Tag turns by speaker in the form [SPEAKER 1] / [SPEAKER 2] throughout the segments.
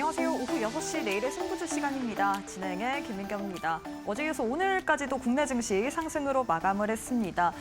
[SPEAKER 1] 안녕하세요. 오후 6시 내일의 승부주 시간입니다. 진행의 김민경입니다. 어제 이어서 오늘까지도 국내 증시 상승으로 마감을 했습니다.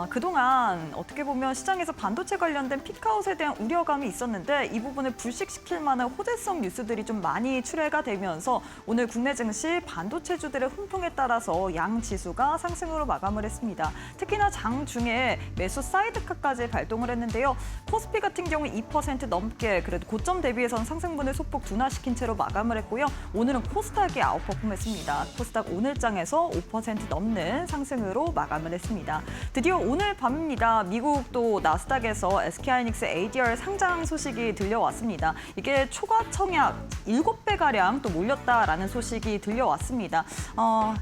[SPEAKER 1] 그동안 어떻게 보면 시장에서 반도체 관련된 피크아웃에 대한 우려감이 있었는데 이 부분을 불식시킬 만한 호재성 뉴스들이 좀 많이 출회가 되면서 오늘 국내 증시 반도체주들의 훈풍에 따라서 양 지수가 상승으로 마감을 했습니다. 특히나 장 중에 매수 사이드카까지 발동을 했는데요. 코스피 같은 경우 2% 넘게 그래도 고점 대비해서는 상승분을 소폭 둔화시킨 채로 마감을 했고요. 오늘은 코스닥이 아웃퍼폼했습니다. 코스닥 오늘장에서 5% 넘는 상승으로 마감을 했습니다. 드디어 오늘 밤입니다. 미국 또 나스닥에서 SK하이닉스 ADR 상장 소식이 들려왔습니다. 이게 초과 청약 7배가량 또 몰렸다라는 소식이 들려왔습니다.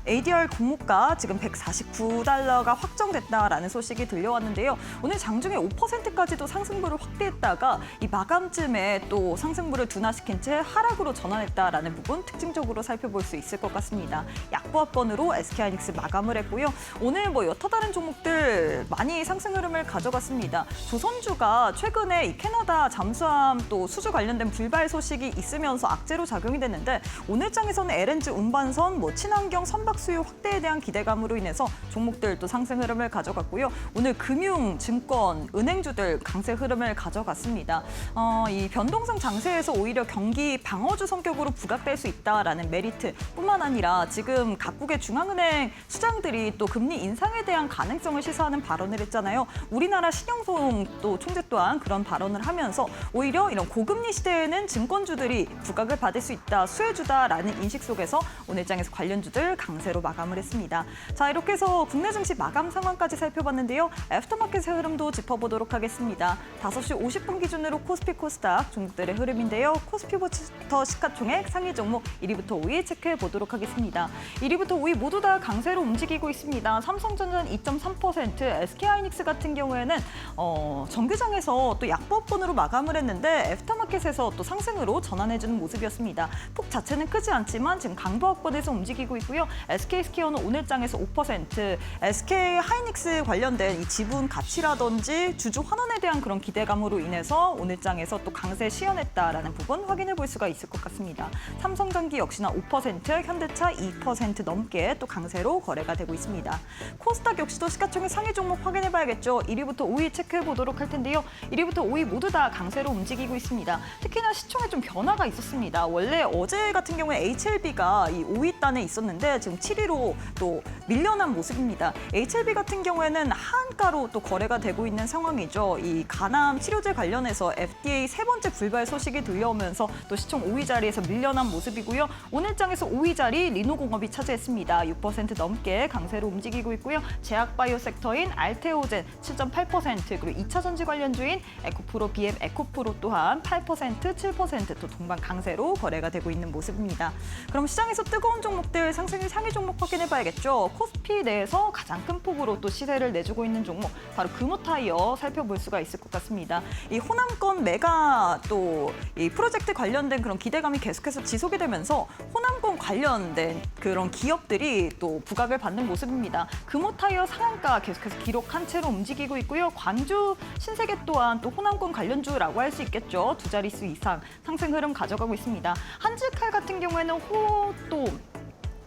[SPEAKER 1] ADR 공모가 지금 $149가 확정됐다라는 소식이 들려왔는데요. 오늘 장중에 5%까지도 상승분을 확대했다가 이 마감쯤에 또 상승분을 둔화시킨 채 하락으로 전환했다라는 부분 특징적으로 살펴볼 수 있을 것 같습니다. 약보합권으로 SK하이닉스 마감을 했고요. 오늘 여타 다른 종목들 많이 상승 흐름을 가져갔습니다. 조선주가 최근에 이 캐나다 잠수함 또 수주 관련된 불발 소식이 있으면서 악재로 작용이 됐는데 오늘장에서는 LNG 운반선, 친환경 선박 수요 확대에 대한 기대감으로 인해서 종목들 또 상승 흐름을 가져갔고요. 오늘 금융, 증권, 은행주들 강세 흐름을 가져갔습니다. 이 변동성 장세에서 오히려 경기 방어주 성격으로 부각될 수 있다라는 메리트뿐만 아니라 지금 각국의 중앙은행 수장들이 또 금리 인상에 대한 가능성을 시사하는 발언을 했잖아요. 우리나라 신영송 또 총재 또한 그런 발언을 하면서 오히려 이런 고금리 시대에는 증권주들이 부각을 받을 수 있다, 수혜주다라는 인식 속에서 오늘장에서 관련주들 강세로 마감을 했습니다. 자, 이렇게 해서 국내 증시 마감 상황까지 살펴봤는데요. 애프터마켓의 흐름도 짚어보도록 하겠습니다. 5시 50분 기준으로 코스피, 코스닥 종목들의 흐름인데요. 코스피부터 시가총액 상위 종목 1위부터 5위 체크해 보도록 하겠습니다. 1위부터 5위 모두 다 강세로 움직이고 있습니다. 삼성전자는 2.3%, SK하이닉스 같은 경우에는 정규장에서 또 약보합권으로 마감을 했는데 애프터마켓에서 또 상승으로 전환해주는 모습이었습니다. 폭 자체는 크지 않지만 지금 강보합권에서 움직이고 있고요. SK스퀘어는 오늘장에서 5%, SK하이닉스 관련된 이 지분 가치라든지 주주 환원에 대한 그런 기대감으로 인해서 오늘장에서 또 강세 시현했다라는 부분 확인해 볼 수가 있을 것 같습니다. 삼성전기 역시나 5%, 현대차 2% 넘게 또 강세로 거래가 되고 있습니다. 코스닥 역시도 시가총액 상위 종목 확인해 봐야겠죠. 1위부터 5위 체크해 보도록 할 텐데요. 1위부터 5위 모두 다 강세로 움직이고 있습니다. 특히나 시총에 좀 변화가 있었습니다. 원래 어제 같은 경우에 HLB가 이 5위 단에 있었는데 지금 7위로 또 밀려난 모습입니다. HLB 같은 경우에는 하한가로 또 거래가 되고 있는 상황이죠. 이 간암 치료제 관련해서 FDA 세 번째 불발 소식이 들려오면서 또 시총 5위 자리에서 밀려난 모습이고요. 오늘장에서 5위 자리 리노공업이 차지했습니다. 6% 넘게 강세로 움직이고 있고요. 제약바이오 섹터인 알테오젠 7.8%, 그리고 2차 전지 관련주인 에코프로, BM 에코프로 또한 8%, 7% 또 동반 강세로 거래가 되고 있는 모습입니다. 그럼 시장에서 뜨거운 종목들 상승일 상위 종목 확인해 봐야겠죠. 코스피 내에서 가장 큰 폭으로 또 시세를 내주고 있는 종목 바로 금호타이어 살펴볼 수가 있을 것 같습니다. 이 호남권 메가 또 이 프로젝트 관련된 그런 기대감이 계속해서 지속이 되면서 호남권 관련된 그런 기업들이 또 부각을 받는 모습입니다. 금호타이어 상한가 계속해서 기록한 채로 움직이고 있고요. 광주 신세계 또한 또 호남권 관련주라고 할 수 있겠죠. 두 자릿수 이상 상승 흐름 가져가고 있습니다. 한지칼 같은 경우에는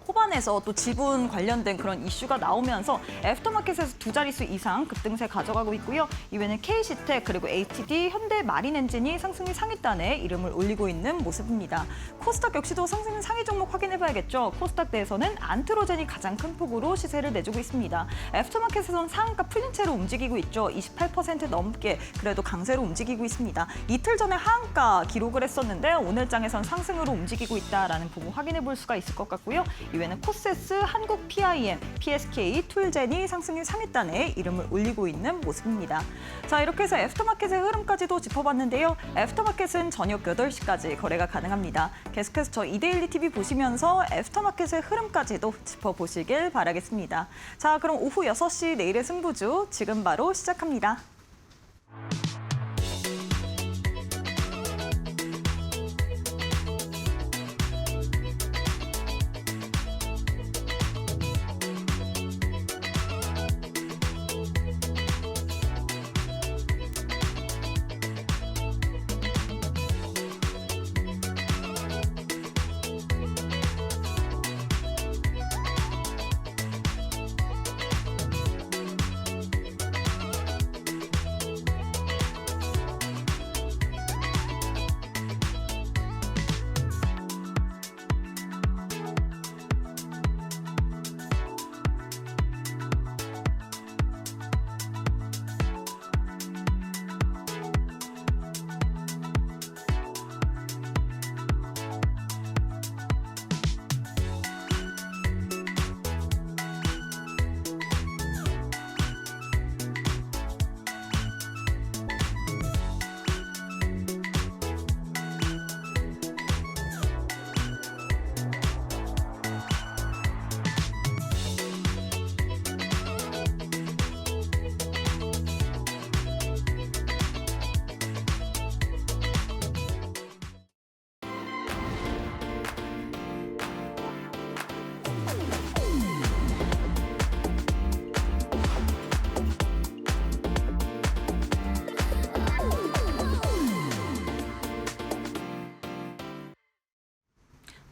[SPEAKER 1] 호반에서 또 지분 관련된 그런 이슈가 나오면서 애프터마켓에서 두 자릿수 이상 급등세 가져가고 있고요. 이외에는 KC텍 그리고 HTD, 현대 마린엔진이 상승률 상위단에 이름을 올리고 있는 모습입니다. 코스닥 역시도 상승률 상위 종목 확인해 봐야겠죠. 코스닥 내에서는 안트로젠이 가장 큰 폭으로 시세를 내주고 있습니다. 애프터마켓에서는 상한가 풀린 채로 움직이고 있죠. 28% 넘게 그래도 강세로 움직이고 있습니다. 이틀 전에 하한가 기록을 했었는데 오늘장에선 상승으로 움직이고 있다라는 부분 확인해 볼 수가 있을 것 같고요. 이외에는 코세스, 한국 PIM, PSK, 툴젠이 상승률 3위단에 이름을 올리고 있는 모습입니다. 자, 이렇게 해서 애프터마켓의 흐름까지도 짚어봤는데요. 애프터마켓은 저녁 8시까지 거래가 가능합니다. 계속해서 저 이데일리 TV 보시면서 애프터마켓의 흐름까지도 짚어보시길 바라겠습니다. 자, 그럼 오후 6시 내일의 승부주 지금 바로 시작합니다.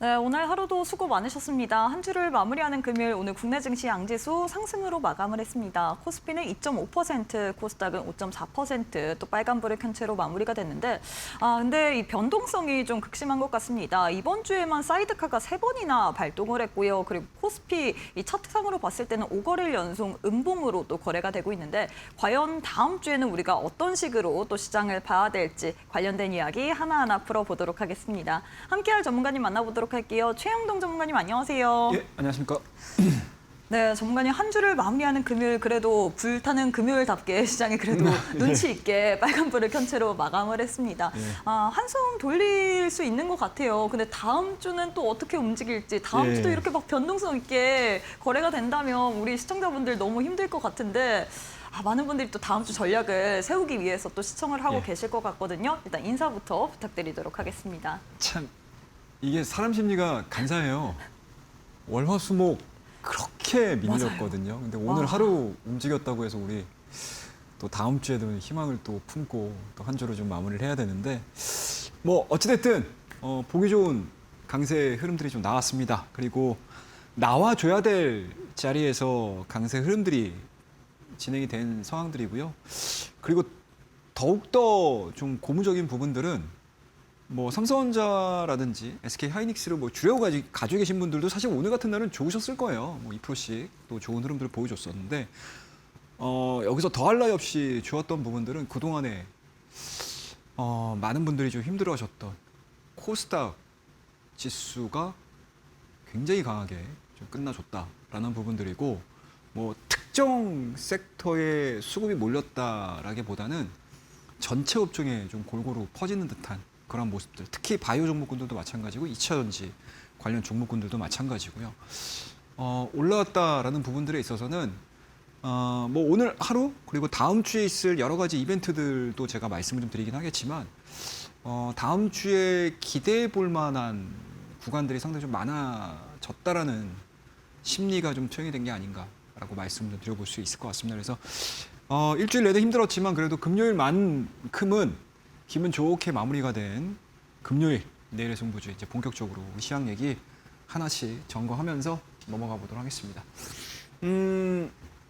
[SPEAKER 1] 네, 오늘 하루도 수고 많으셨습니다. 한 주를 마무리하는 금요일 오늘 국내 증시 양지수 상승으로 마감을 했습니다. 코스피는 2.5%, 코스닥은 5.4%, 또 빨간불을 켠 채로 마무리가 됐는데 근데 이 변동성이 좀 극심한 것 같습니다. 이번 주에만 사이드카가 3번이나 발동을 했고요. 그리고 코스피 이 차트상으로 봤을 때는 5거래일 연속 음봉으로 또 거래가 되고 있는데 과연 다음 주에는 우리가 어떤 식으로 또 시장을 봐야 될지 관련된 이야기 하나하나 풀어보도록 하겠습니다. 함께할 전문가님 만나보도록 할게요. 최영동 전문가님 안녕하세요.
[SPEAKER 2] 예, 안녕하십니까.
[SPEAKER 1] 네, 전문가님 한 주를 마무리하는 금요일 그래도 불타는 금요일답게 시장에 그래도 눈치 있게 빨간불을 켠 채로 마감을 했습니다. 한숨 돌릴 수 있는 것 같아요. 근데 다음 주는 또 어떻게 움직일지 다음 주도 이렇게 막 변동성 있게 거래가 된다면 우리 시청자분들 너무 힘들 것 같은데 많은 분들이 또 다음 주 전략을 세우기 위해서 또 시청을 하고 계실 것 같거든요. 일단 인사부터 부탁드리도록 하겠습니다.
[SPEAKER 2] 참 이게 사람 심리가 간사해요. 월화수목 그렇게 밀렸거든요. 근데 오늘 하루 움직였다고 해서 우리 또 다음 주에도 희망을 또 품고 또 한 주를 좀 마무리를 해야 되는데 뭐 어찌됐든 보기 좋은 강세 흐름들이 좀 나왔습니다. 그리고 나와줘야 될 자리에서 강세 흐름들이 진행이 된 상황들이고요. 그리고 더욱더 좀 고무적인 부분들은 뭐 삼성전자라든지 SK 하이닉스를 뭐 주려고 가지고 계신 분들도 사실 오늘 같은 날은 좋으셨을 거예요. 뭐 2%씩 또 좋은 흐름들을 보여줬었는데 여기서 더할 나위 없이 좋았던 부분들은 그동안에 많은 분들이 좀 힘들어하셨던 코스닥 지수가 굉장히 강하게 좀 끝나줬다라는 부분들이고 뭐 특정 섹터에 수급이 몰렸다라기보다는 전체 업종에 좀 골고루 퍼지는 듯한 그런 모습들, 특히 바이오 종목군들도 마찬가지고 2차 전지 관련 종목군들도 마찬가지고요. 올라왔다라는 부분들에 있어서는 뭐 오늘 하루 그리고 다음 주에 있을 여러 가지 이벤트들도 제가 말씀을 좀 드리긴 하겠지만 다음 주에 기대해 볼 만한 구간들이 상당히 좀 많아졌다라는 심리가 좀 투영이 된 게 아닌가라고 말씀을 좀 드려볼 수 있을 것 같습니다. 그래서 일주일 내내 힘들었지만 그래도 금요일만큼은 기분 좋게 마무리가 된 금요일 내일의 승부주 이제 본격적으로 시황 얘기 하나씩 점검하면서 넘어가 보도록 하겠습니다.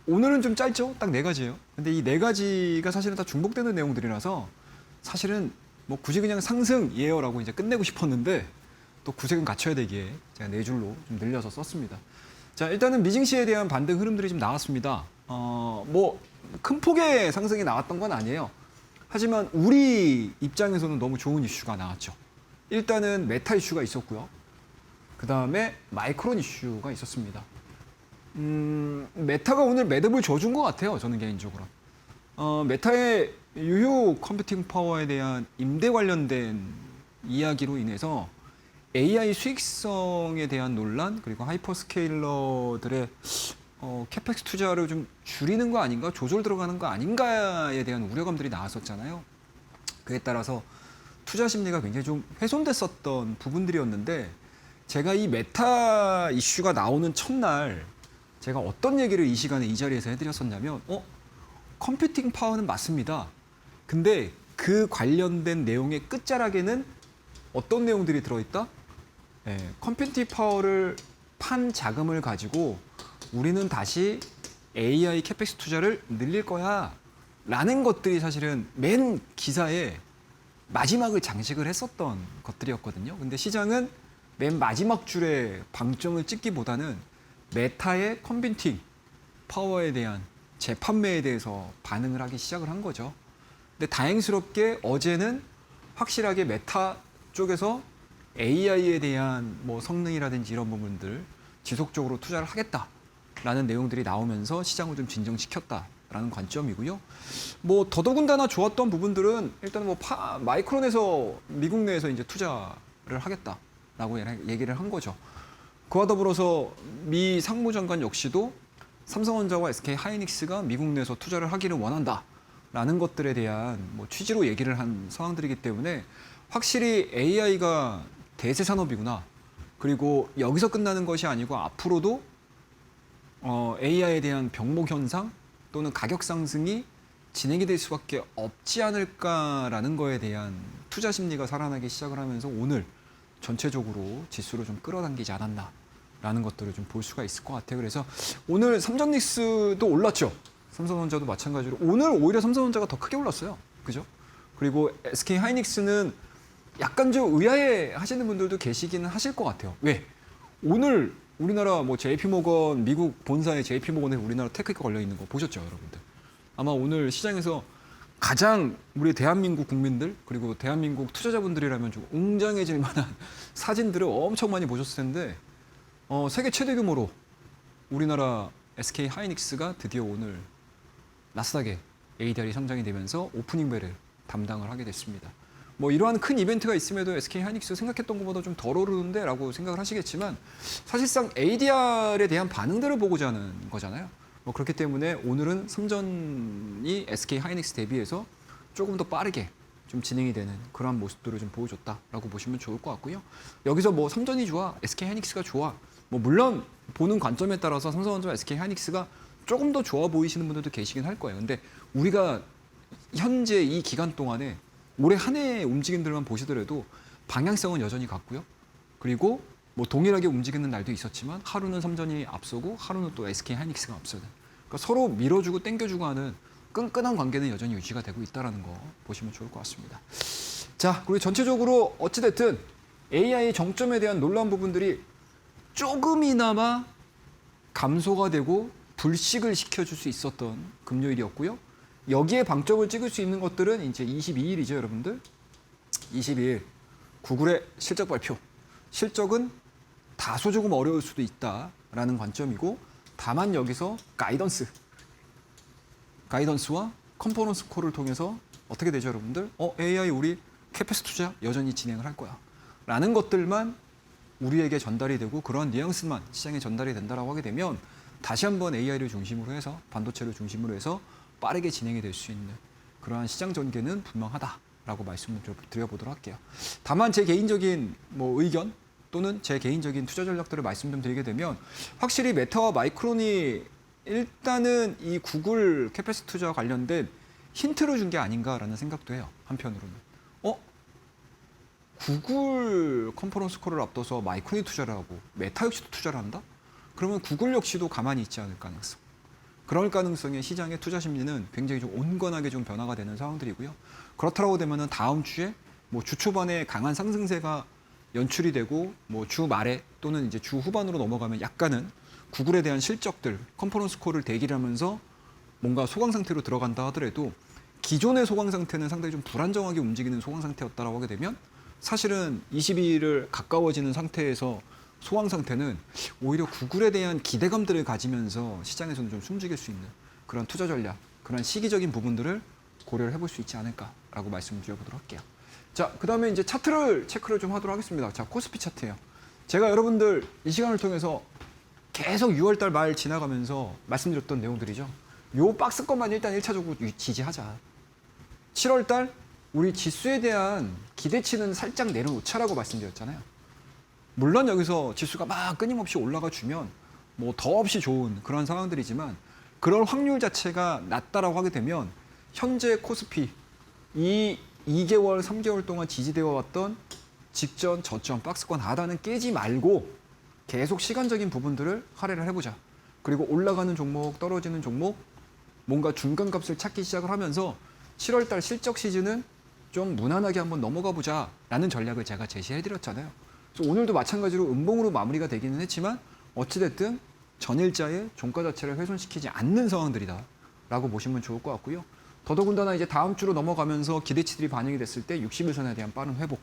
[SPEAKER 2] 오늘은 좀 짧죠? 딱 4가지예요. 근데 이 4가지가 사실은 다 중복되는 내용들이라서 사실은 뭐 굳이 그냥 상승이에요라고 이제 끝내고 싶었는데 또 구색은 갖춰야 되기에 제가 4줄로 좀 늘려서 썼습니다. 자, 일단은 미증시에 대한 반등 흐름들이 좀 나왔습니다. 뭐 큰 폭의 상승이 나왔던 건 아니에요. 하지만 우리 입장에서는 너무 좋은 이슈가 나왔죠. 일단은 메타 이슈가 있었고요. 그 다음에 마이크론 이슈가 있었습니다. 메타가 오늘 매듭을 줘준 것 같아요. 저는 개인적으로. 메타의 유효 컴퓨팅 파워에 대한 임대 관련된 이야기로 인해서 AI 수익성에 대한 논란 그리고 하이퍼스케일러들의 캐펙스 투자를 좀 줄이는 거 아닌가, 조절 들어가는 거 아닌가에 대한 우려감들이 나왔었잖아요. 그에 따라서 투자 심리가 굉장히 좀 훼손됐었던 부분들이었는데 제가 이 메타 이슈가 나오는 첫날 제가 어떤 얘기를 이 시간에 이 자리에서 해드렸었냐면 컴퓨팅 파워는 맞습니다. 근데 그 관련된 내용의 끝자락에는 어떤 내용들이 들어있다? 컴퓨팅 파워를 판 자금을 가지고 우리는 다시 AI 캐펙스 투자를 늘릴 거야 라는 것들이 사실은 맨 기사에 마지막을 장식을 했었던 것들이었거든요. 근데 시장은 맨 마지막 줄에 방점을 찍기보다는 메타의 컴퓨팅 파워에 대한 재판매에 대해서 반응을 하기 시작을 한 거죠. 근데 다행스럽게 어제는 확실하게 메타 쪽에서 AI에 대한 뭐 성능이라든지 이런 부분들 지속적으로 투자를 하겠다라는 내용들이 나오면서 시장을 좀 진정시켰다라는 관점이고요. 뭐 더더군다나 좋았던 부분들은 일단 뭐 마이크론에서 미국 내에서 이제 투자를 하겠다라고 얘기를 한 거죠. 그와 더불어서 미 상무장관 역시도 삼성전자와 SK 하이닉스가 미국 내에서 투자를 하기를 원한다라는 것들에 대한 뭐 취지로 얘기를 한 상황들이기 때문에 확실히 AI가 대세 산업이구나. 그리고 여기서 끝나는 것이 아니고 앞으로도 AI에 대한 병목 현상 또는 가격 상승이 진행이 될 수밖에 없지 않을까라는 거에 대한 투자 심리가 살아나기 시작을 하면서 오늘 전체적으로 지수를 좀 끌어당기지 않았나라는 것들을 좀 볼 수가 있을 것 같아요. 그래서 오늘 삼성닉스도 올랐죠. 삼성전자도 마찬가지로 오늘 오히려 삼성전자가 더 크게 올랐어요. 그죠? 그리고 SK하이닉스는 약간 좀 의아해 하시는 분들도 계시기는 하실 것 같아요. 왜? 오늘 우리나라 뭐 JP모건 미국 본사의 JP모건에 우리나라 테크가 걸려 있는 거 보셨죠, 여러분들? 아마 오늘 시장에서 가장 우리 대한민국 국민들 그리고 대한민국 투자자분들이라면 좀 웅장해질 만한 사진들을 엄청 많이 보셨을 텐데 세계 최대 규모로 우리나라 SK하이닉스가 드디어 오늘 나스닥에 ADR이 상장이 되면서 오프닝 벨을 담당을 하게 됐습니다. 뭐 이러한 큰 이벤트가 있음에도 SK하이닉스 생각했던 것보다 좀 덜 오르는데 라고 생각을 하시겠지만 사실상 ADR에 대한 반응들을 보고자 하는 거잖아요. 뭐 그렇기 때문에 오늘은 삼전이 SK하이닉스 대비해서 조금 더 빠르게 좀 진행이 되는 그런 모습들을 좀 보여줬다라고 보시면 좋을 것 같고요. 여기서 뭐 삼전이 좋아, SK하이닉스가 좋아. 뭐 물론 보는 관점에 따라서 삼성전자와 SK하이닉스가 조금 더 좋아 보이시는 분들도 계시긴 할 거예요. 근데 우리가 현재 이 기간 동안에 올해 한 해의 움직임들만 보시더라도 방향성은 여전히 같고요. 그리고 뭐 동일하게 움직이는 날도 있었지만 하루는 삼전이 앞서고 하루는 또 SK하이닉스가 앞서는. 그러니까 서로 밀어주고 당겨주고 하는 끈끈한 관계는 여전히 유지가 되고 있다는 거 보시면 좋을 것 같습니다. 자, 그리고 전체적으로 어찌됐든 AI 정점에 대한 놀라운 부분들이 조금이나마 감소가 되고 불식을 시켜줄 수 있었던 금요일이었고요. 여기에 방점을 찍을 수 있는 것들은 이제 22일이죠, 여러분들. 22일 구글의 실적 발표. 실적은 다소 조금 어려울 수도 있다라는 관점이고 다만 여기서 가이던스와 컴포넌스 콜을 통해서 어떻게 되죠, 여러분들? AI 우리 캐패스 투자 여전히 진행을 할 거야. 라는 것들만 우리에게 전달이 되고 그런 뉘앙스만 시장에 전달이 된다라고 하게 되면 다시 한번 AI를 중심으로 해서 반도체를 중심으로 해서 빠르게 진행이 될 수 있는 그러한 시장 전개는 분명하다라고 말씀을 드려보도록 할게요. 다만 제 개인적인 뭐 의견 또는 제 개인적인 투자 전략들을 말씀 좀 드리게 되면 확실히 메타와 마이크론이 일단은 이 구글 캐패스 투자와 관련된 힌트를 준 게 아닌가라는 생각도 해요. 한편으로는. 구글 컨퍼런스 콜을 앞둬서 마이크론이 투자를 하고 메타 역시도 투자를 한다? 그러면 구글 역시도 가만히 있지 않을 가능성. 그럴 가능성에 시장의 투자 심리는 굉장히 좀 온건하게 좀 변화가 되는 상황들이고요. 그렇다고 되면은 다음 주에 뭐 주 초반에 강한 상승세가 연출이 되고 뭐 주 말에 또는 이제 주 후반으로 넘어가면 약간은 구글에 대한 실적들, 컨퍼런스 콜을 대기를 하면서 뭔가 소강 상태로 들어간다 하더라도 기존의 소강 상태는 상당히 좀 불안정하게 움직이는 소강 상태였다라고 하게 되면 사실은 22일을 가까워지는 상태에서 소강 상태는 오히려 구글에 대한 기대감들을 가지면서 시장에서는 좀 숨죽일 수 있는 그런 투자 전략, 그런 시기적인 부분들을 고려를 해볼 수 있지 않을까라고 말씀을 드려보도록 할게요. 자, 그 다음에 이제 차트를 체크를 좀 하도록 하겠습니다. 자, 코스피 차트예요. 제가 여러분들 이 시간을 통해서 계속 6월달 말 지나가면서 말씀드렸던 내용들이죠. 요 박스권만 일단 1차적으로 지지하자. 7월달 우리 지수에 대한 기대치는 살짝 내려놓자라고 말씀드렸잖아요. 물론 여기서 지수가 막 끊임없이 올라가 주면 뭐 더없이 좋은 그런 상황들이지만 그럴 확률 자체가 낮다라고 하게 되면 현재 코스피 이 2개월, 3개월 동안 지지되어 왔던 직전 저점 박스권 하단은 깨지 말고 계속 시간적인 부분들을 할애를 해보자. 그리고 올라가는 종목, 떨어지는 종목 뭔가 중간값을 찾기 시작을 하면서 7월달 실적 시즌은 좀 무난하게 한번 넘어가 보자라는 전략을 제가 제시해드렸잖아요. 그래서 오늘도 마찬가지로 음봉으로 마무리가 되기는 했지만 어찌됐든 전일자의 종가 자체를 훼손시키지 않는 상황들이다라고 보시면 좋을 것 같고요. 더더군다나 이제 다음 주로 넘어가면서 기대치들이 반영이 됐을 때 60일선에 대한 빠른 회복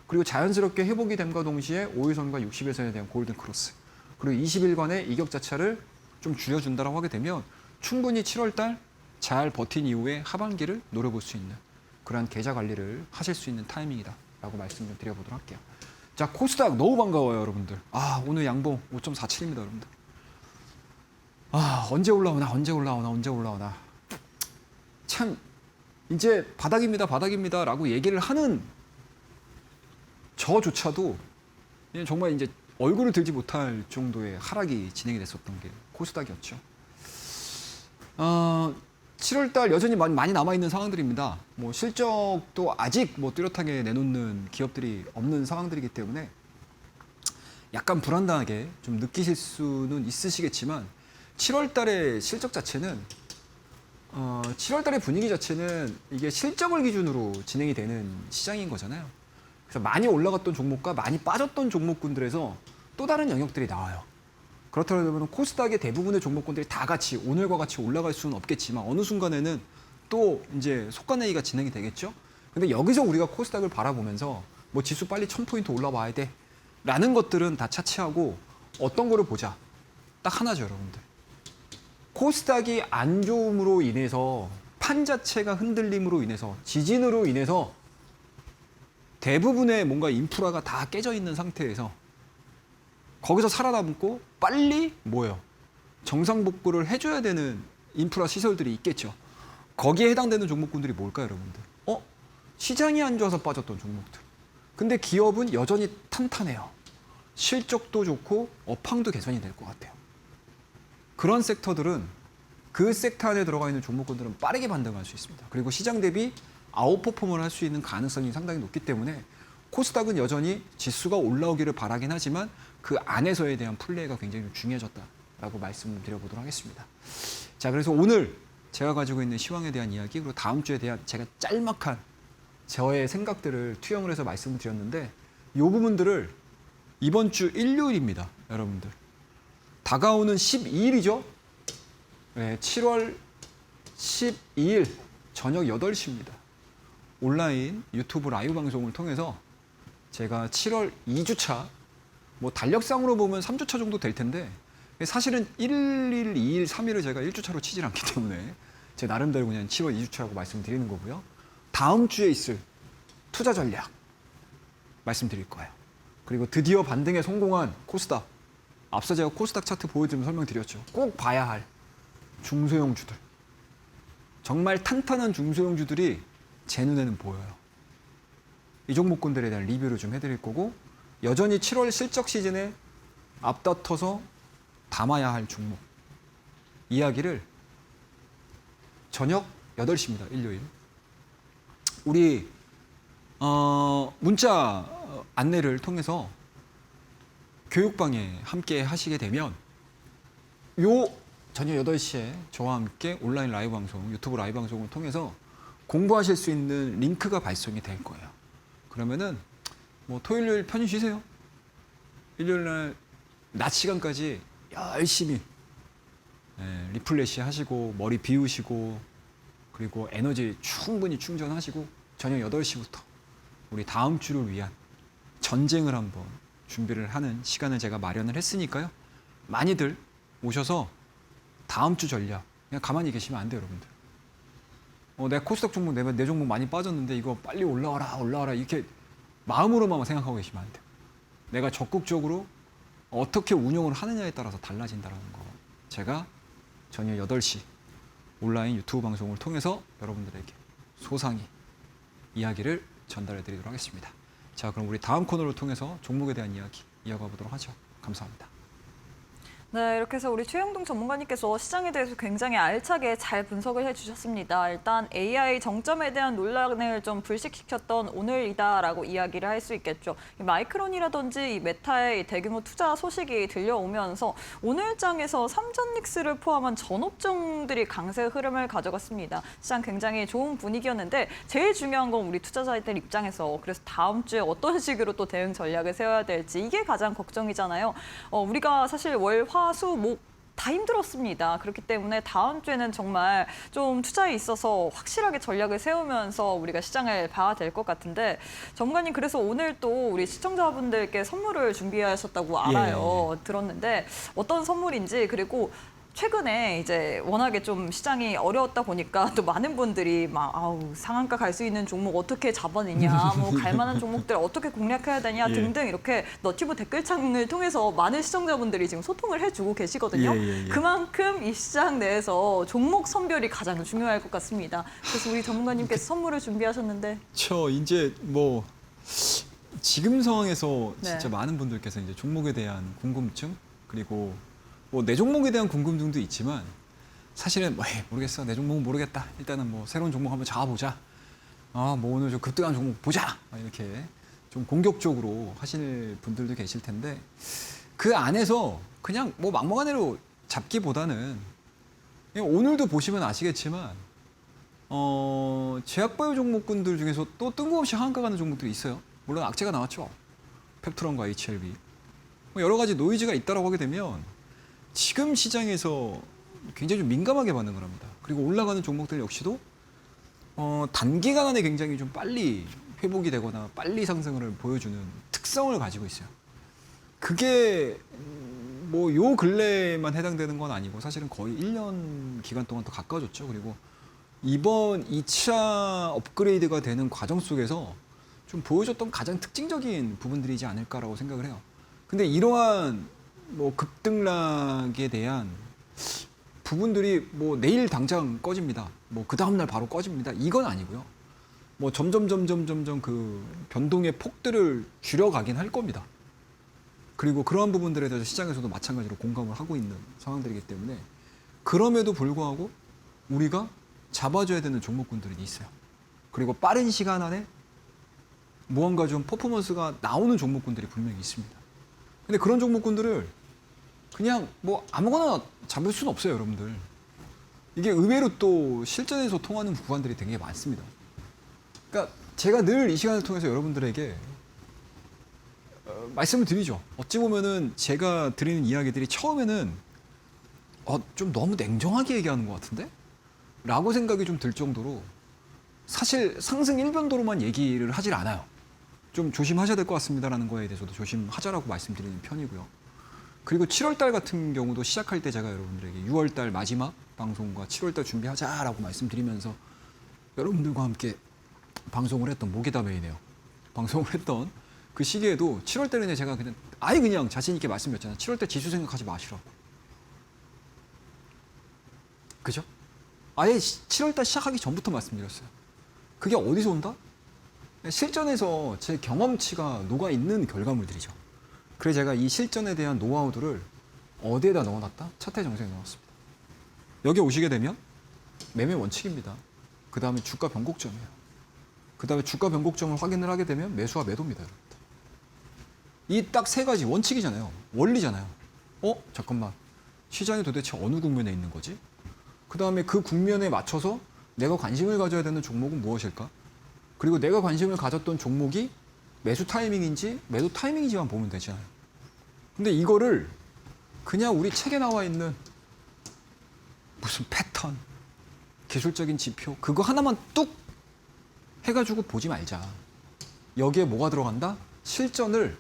[SPEAKER 2] 그리고 자연스럽게 회복이 됨과 동시에 5일선과 60일선에 대한 골든 크로스 그리고 20일간의 이격 자체를 좀 줄여준다라고 하게 되면 충분히 7월달 잘 버틴 이후에 하반기를 노려볼 수 있는 그러한 계좌 관리를 하실 수 있는 타이밍이다라고 말씀 좀 드려보도록 할게요. 자, 코스닥 너무 반가워요, 여러분들. 오늘 양봉 5.47입니다, 여러분들. 언제 올라오나. 참 이제 바닥입니다라고 얘기를 하는 저조차도 정말 이제 얼굴을 들지 못할 정도의 하락이 진행이 됐었던 게 코스닥이었죠. 7월 달 여전히 많이 남아 있는 상황들입니다. 뭐 실적도 아직 뭐 뚜렷하게 내놓는 기업들이 없는 상황들이기 때문에 약간 불안당하게 좀 느끼실 수는 있으시겠지만 7월 달의 실적 자체는 7월 달의 분위기 자체는 이게 실적을 기준으로 진행이 되는 시장인 거잖아요. 그래서 많이 올라갔던 종목과 많이 빠졌던 종목군들에서 또 다른 영역들이 나와요. 그렇다면 코스닥의 대부분의 종목군들이 다 같이 오늘과 같이 올라갈 수는 없겠지만 어느 순간에는 또 이제 속간회의가 진행이 되겠죠. 근데 여기서 우리가 코스닥을 바라보면서 뭐 지수 빨리 1000포인트 올라와야 돼 라는 것들은 다 차치하고 어떤 거를 보자. 딱 하나죠, 여러분들. 코스닥이 안 좋음으로 인해서 판 자체가 흔들림으로 인해서 지진으로 인해서 대부분의 뭔가 인프라가 다 깨져 있는 상태에서 거기서 살아남고 빨리 뭐예요? 정상복구를 해줘야 되는 인프라 시설들이 있겠죠. 거기에 해당되는 종목군들이 뭘까요, 여러분들? 시장이 안 좋아서 빠졌던 종목들. 근데 기업은 여전히 탄탄해요. 실적도 좋고 업황도 개선이 될 것 같아요. 그런 섹터들은 그 섹터 안에 들어가 있는 종목군들은 빠르게 반등할 수 있습니다. 그리고 시장 대비 아웃퍼폼을 할 수 있는 가능성이 상당히 높기 때문에 코스닥은 여전히 지수가 올라오기를 바라긴 하지만 그 안에서에 대한 플레이가 굉장히 좀 중요해졌다라고 말씀을 드려보도록 하겠습니다. 자, 그래서 오늘 제가 가지고 있는 시황에 대한 이야기 그리고 다음 주에 대한 제가 짤막한 저의 생각들을 투영을 해서 말씀을 드렸는데 이 부분들을 이번 주 일요일입니다, 여러분들. 다가오는 12일이죠. 네, 7월 12일 저녁 8시입니다. 온라인 유튜브 라이브 방송을 통해서 제가 7월 2주차, 뭐 달력상으로 보면 3주차 정도 될 텐데 사실은 1일, 2일, 3일을 제가 1주차로 치질 않기 때문에 제 나름대로 그냥 7월 2주차라고 말씀드리는 거고요. 다음 주에 있을 투자 전략 말씀드릴 거예요. 그리고 드디어 반등에 성공한 코스닥. 앞서 제가 코스닥 차트 보여드리면서 설명드렸죠. 꼭 봐야 할 중소형주들. 정말 탄탄한 중소형주들이 제 눈에는 보여요. 이 종목군들에 대한 리뷰를 좀 해드릴 거고 여전히 7월 실적 시즌에 앞다퉈서 담아야 할 종목 이야기를 저녁 8시입니다. 일요일. 우리 문자 안내를 통해서 교육방에 함께 하시게 되면 요 저녁 8시에 저와 함께 온라인 라이브 방송, 유튜브 라이브 방송을 통해서 공부하실 수 있는 링크가 발송이 될 거예요. 그러면은 뭐 토요일, 일요일 편히 쉬세요. 일요일 날 낮 시간까지 열심히 리플레시 하시고 머리 비우시고 그리고 에너지 충분히 충전하시고 저녁 8시부터 우리 다음 주를 위한 전쟁을 한번 준비를 하는 시간을 제가 마련을 했으니까요. 많이들 오셔서 다음 주 전략 그냥 가만히 계시면 안 돼요, 여러분들. 내가 코스닥 종목 내 종목 많이 빠졌는데 이거 빨리 올라와라 이렇게 마음으로만 생각하고 계시면 안 돼요. 내가 적극적으로 어떻게 운영을 하느냐에 따라서 달라진다는 거 제가 저녁 8시 온라인 유튜브 방송을 통해서 여러분들에게 소상히 이야기를 전달해 드리도록 하겠습니다. 자, 그럼 우리 다음 코너를 통해서 종목에 대한 이야기 이어가 보도록 하죠. 감사합니다.
[SPEAKER 1] 네, 이렇게 해서 우리 최영동 전문가님께서 시장에 대해서 굉장히 알차게 잘 분석을 해주셨습니다. 일단 AI 정점에 대한 논란을 좀 불식시켰던 오늘이다라고 이야기를 할 수 있겠죠. 이 마이크론이라든지 이 메타의 이 대규모 투자 소식이 들려오면서 오늘장에서 삼전닉스를 포함한 전업종들이 강세 흐름을 가져갔습니다. 시장 굉장히 좋은 분위기였는데 제일 중요한 건 우리 투자자들 입장에서 그래서 다음 주에 어떤 식으로 또 대응 전략을 세워야 될지 이게 가장 걱정이잖아요. 우리가 사실 월, 화, 수, 목 다 힘들었습니다. 그렇기 때문에 다음 주에는 정말 좀 투자에 있어서 확실하게 전략을 세우면서 우리가 시장을 봐야 될 것 같은데 전문가님 그래서 오늘 또 우리 시청자분들께 선물을 준비하셨다고 알아요.
[SPEAKER 2] 예.
[SPEAKER 1] 들었는데 어떤 선물인지 그리고 최근에 이제 워낙에 좀 시장이 어려웠다 보니까 또 많은 분들이 막 상한가 갈 수 있는 종목 어떻게 잡아내냐, 뭐 갈 만한 종목들 어떻게 공략해야 되냐 등등 이렇게 너튜브 댓글창을 통해서 많은 시청자분들이 지금 소통을 해주고 계시거든요. 그만큼 이 시장 내에서 종목 선별이 가장 중요할 것 같습니다. 그래서 우리 전문가님께서 선물을 준비하셨는데.
[SPEAKER 2] 이제 뭐 지금 상황에서
[SPEAKER 1] 네.
[SPEAKER 2] 진짜 많은 분들께서 이제 종목에 대한 궁금증 그리고 뭐 내 종목에 대한 궁금증도 있지만 사실은 뭐 모르겠어. 내 종목은 모르겠다. 일단은 뭐 새로운 종목 한번 잡아보자. 뭐 오늘 좀 급등한 종목 보자. 이렇게 좀 공격적으로 하실 분들도 계실 텐데 그 안에서 그냥 뭐 막무가내로 잡기보다는 오늘도 보시면 아시겠지만 제약바이오 종목군들 중에서 또 뜬금없이 하한가 가는 종목들이 있어요. 물론 악재가 나왔죠. 펩트론과 HLB. 뭐 여러 가지 노이즈가 있다라고 하게 되면 지금 시장에서 굉장히 좀 민감하게 반응을 합니다. 그리고 올라가는 종목들 역시도 단기간 안에 굉장히 좀 빨리 회복이 되거나 빨리 상승을 보여주는 특성을 가지고 있어요. 그게 뭐 요 근래에만 해당되는 건 아니고 사실은 거의 1년 기간 동안 더 가까워졌죠. 그리고 이번 2차 업그레이드가 되는 과정 속에서 좀 보여줬던 가장 특징적인 부분들이지 않을까라고 생각을 해요. 근데 이러한 뭐 급등락에 대한 부분들이 뭐 내일 당장 꺼집니다. 뭐 그 다음날 바로 꺼집니다. 이건 아니고요. 뭐 점점 그 변동의 폭들을 줄여가긴 할 겁니다. 그리고 그러한 부분들에 대해서 시장에서도 마찬가지로 공감을 하고 있는 상황들이기 때문에 그럼에도 불구하고 우리가 잡아줘야 되는 종목군들이 있어요. 그리고 빠른 시간 안에 무언가 좀 퍼포먼스가 나오는 종목군들이 분명히 있습니다. 근데 그런 종목군들을 그냥 뭐 아무거나 잡을 수는 없어요, 여러분들. 이게 의외로 또 실전에서 통하는 구간들이 되게 많습니다. 그러니까 제가 늘 이 시간을 통해서 여러분들에게 말씀을 드리죠. 어찌 보면은 제가 드리는 이야기들이 처음에는 좀 너무 냉정하게 얘기하는 것 같은데? 라고 생각이 좀 들 정도로 사실 상승 일변도로만 얘기를 하질 않아요. 좀 조심하셔야 될 것 같습니다라는 거에 대해서도 조심하자라고 말씀드리는 편이고요. 그리고 7월달 같은 경우도 시작할 때 제가 여러분들에게 6월달 마지막 방송과 7월달 준비하자라고 말씀드리면서 여러분들과 함께 방송을 했던 목이다 메이네요. 방송을 했던 그 시기에도 7월달에는 제가 그냥 자신 있게 말씀드렸잖아요. 7월달 지수 생각하지 마시라고. 그죠? 아예 7월달 시작하기 전부터 말씀드렸어요. 그게 어디서 온다? 실전에서 제 경험치가 녹아있는 결과물들이죠. 그래서 제가 이 실전에 대한 노하우들을 어디에다 넣어놨다? 차트 정세에 넣어놨습니다. 여기 오시게 되면 매매 원칙입니다. 그 다음에 주가 변곡점이에요. 그 다음에 주가 변곡점을 확인을 하게 되면 매수와 매도입니다. 여러분들. 이 딱 세 가지 원칙이잖아요. 원리잖아요. 잠깐만. 시장이 도대체 어느 국면에 있는 거지? 그 다음에 그 국면에 맞춰서 내가 관심을 가져야 되는 종목은 무엇일까? 그리고 내가 관심을 가졌던 종목이 매수 타이밍인지 매도 타이밍인지만 보면 되잖아요. 근데 이거를 그냥 우리 책에 나와 있는 무슨 패턴, 기술적인 지표 그거 하나만 뚝 해가지고 보지 말자. 여기에 뭐가 들어간다? 실전을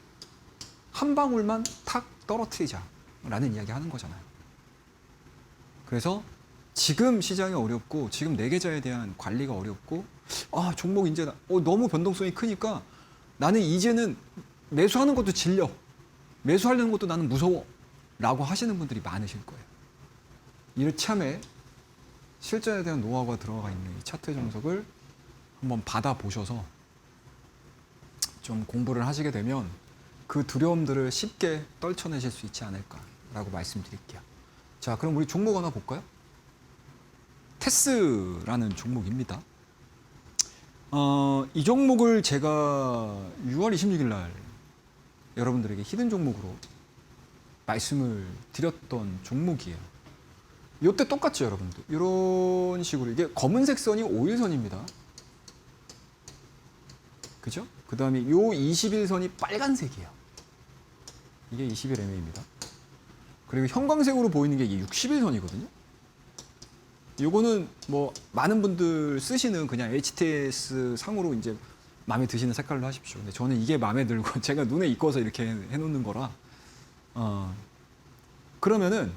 [SPEAKER 2] 한 방울만 탁 떨어뜨리자라는 이야기 하는 거잖아요. 그래서 지금 시장이 어렵고 지금 내 계좌에 대한 관리가 어렵고 종목 이제 너무 변동성이 크니까 나는 이제는 매수하는 것도 질려. 매수하려는 것도 나는 무서워. 라고 하시는 분들이 많으실 거예요. 이참에 실전에 대한 노하우가 들어가 있는 이 차트 정석을 한번 받아보셔서 좀 공부를 하시게 되면 그 두려움들을 쉽게 떨쳐내실 수 있지 않을까라고 말씀드릴게요. 자, 그럼 우리 종목 하나 볼까요? 테스라는 종목입니다. 이 종목을 제가 6월 26일 날 여러분들에게 히든 종목으로 말씀을 드렸던 종목이에요. 이때 똑같죠, 여러분들. 이런 식으로 이게 검은색 선이 5일선입니다. 그죠? 그 다음에 요 20일선이 빨간색이에요. 이게 20일 MA입니다. 그리고 형광색으로 보이는 게 이게 60일선이거든요. 요거는 뭐 많은 분들 쓰시는 그냥 HTS 상으로 이제 마음에 드시는 색깔로 하십시오. 근데 저는 이게 마음에 들고 제가 눈에 익어서 이렇게 해놓는 거라. 그러면은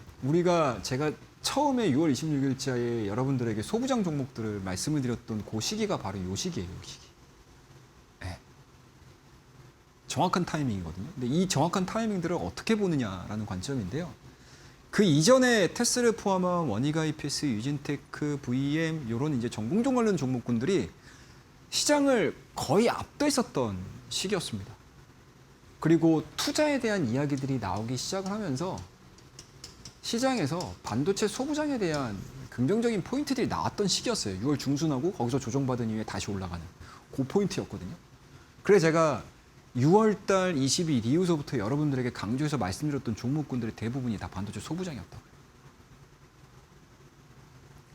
[SPEAKER 2] 제가 처음에 6월 26일자에 여러분들에게 소부장 종목들을 말씀을 드렸던 그 시기가 바로 요 시기예요. 요 시기. 네. 정확한 타이밍이거든요. 근데 이 정확한 타이밍들을 어떻게 보느냐라는 관점인데요. 그 이전에 테스를 포함한 원희가 EPS, 유진테크, VM 이런 이제 전공종 관련 종목군들이 시장을 거의 앞서 있었던 시기였습니다. 그리고 투자에 대한 이야기들이 나오기 시작을 하면서 시장에서 반도체 소부장에 대한 긍정적인 포인트들이 나왔던 시기였어요. 6월 중순하고 거기서 조정받은 이후에 다시 올라가는 그 포인트였거든요. 그래서 제가 6월 달 20일 이후서부터 여러분들에게 강조해서 말씀드렸던 종목군들의 대부분이 다 반도체 소부장이었다고요.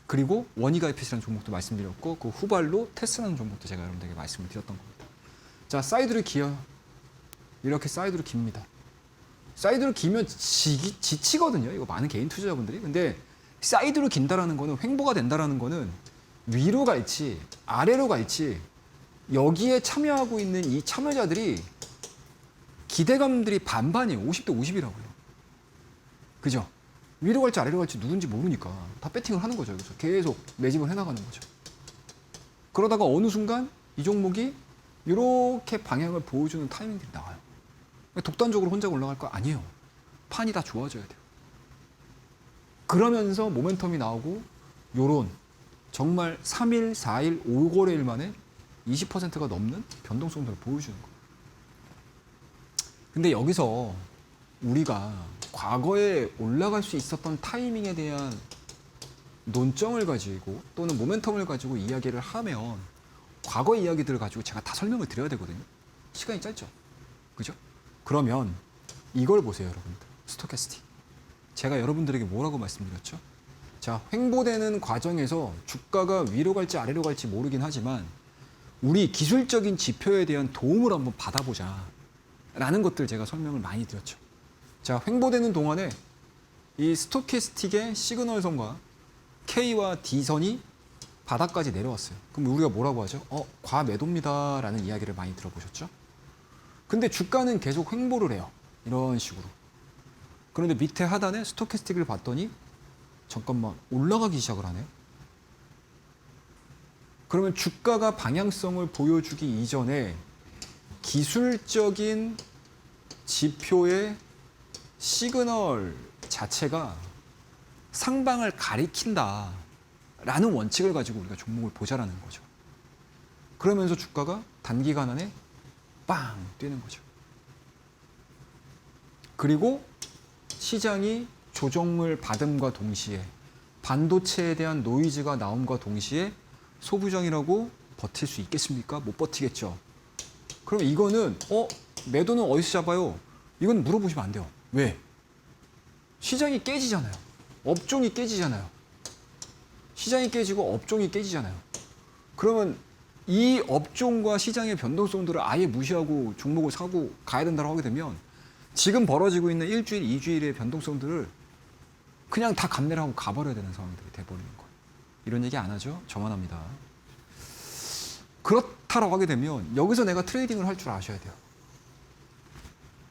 [SPEAKER 2] 그리고 원희가 IPC라는 종목도 말씀드렸고 그 후발로 테스라는 종목도 제가 여러분들에게 말씀을 드렸던 겁니다. 자, 사이드를 기어요. 이렇게 사이드로 깁니다. 사이드로 기면 지치거든요. 이거 많은 개인 투자자분들이. 근데 사이드로 긴다라는 거는 횡보가 된다라는 거는 위로 갈지 아래로 갈지 여기에 참여하고 있는 이 참여자들이 기대감들이 반반이에요. 50대 50이라고요. 그죠? 위로 갈지 아래로 갈지 누군지 모르니까 다 배팅을 하는 거죠. 그래서 계속 매집을 해나가는 거죠. 그러다가 어느 순간 이 종목이 이렇게 방향을 보여주는 타이밍들이 나와요. 독단적으로 혼자 올라갈 거 아니에요. 판이 다 좋아져야 돼요. 그러면서 모멘텀이 나오고 요런 정말 3일, 4일, 5거래일 만에 20%가 넘는 변동성들을 보여주는 거예요. 근데 여기서 우리가 과거에 올라갈 수 있었던 타이밍에 대한 논점을 가지고 또는 모멘텀을 가지고 이야기를 하면 과거 이야기들을 가지고 제가 다 설명을 드려야 되거든요. 시간이 짧죠. 그죠? 그러면 이걸 보세요, 여러분들. 스토캐스틱. 제가 여러분들에게 뭐라고 말씀드렸죠? 자, 횡보되는 과정에서 주가가 위로 갈지 아래로 갈지 모르긴 하지만 우리 기술적인 지표에 대한 도움을 한번 받아보자 라는 것들 제가 설명을 많이 드렸죠. 자, 횡보되는 동안에 이 스토캐스틱의 시그널선과 K와 D선이 바닥까지 내려왔어요. 그럼 우리가 뭐라고 하죠? 과매도입니다 라는 이야기를 많이 들어보셨죠? 근데 주가는 계속 횡보를 해요. 이런 식으로. 그런데 밑에 하단에 스토캐스틱을 봤더니 잠깐만 올라가기 시작을 하네요. 그러면 주가가 방향성을 보여주기 이전에 기술적인 지표의 시그널 자체가 상방을 가리킨다라는 원칙을 가지고 우리가 종목을 보자라는 거죠. 그러면서 주가가 단기간 안에 빵 뛰는 거죠. 그리고 시장이 조정을 받음과 동시에 반도체에 대한 노이즈가 나옴과 동시에 소부장이라고 버틸 수 있겠습니까? 못 버티겠죠. 그럼 이거는 매도는 어디서 잡아요? 이건 물어보시면 안 돼요. 왜? 시장이 깨지잖아요. 업종이 깨지잖아요. 시장이 깨지고 업종이 깨지잖아요. 그러면 이 업종과 시장의 변동성들을 아예 무시하고 종목을 사고 가야 된다고 하게 되면 지금 벌어지고 있는 일주일, 2주일의 변동성들을 그냥 다 감내를 하고 가버려야 되는 상황들이 돼버리는 거예요. 이런 얘기 안 하죠? 저만 합니다. 그렇다라고 하게 되면 여기서 내가 트레이딩을 할 줄 아셔야 돼요.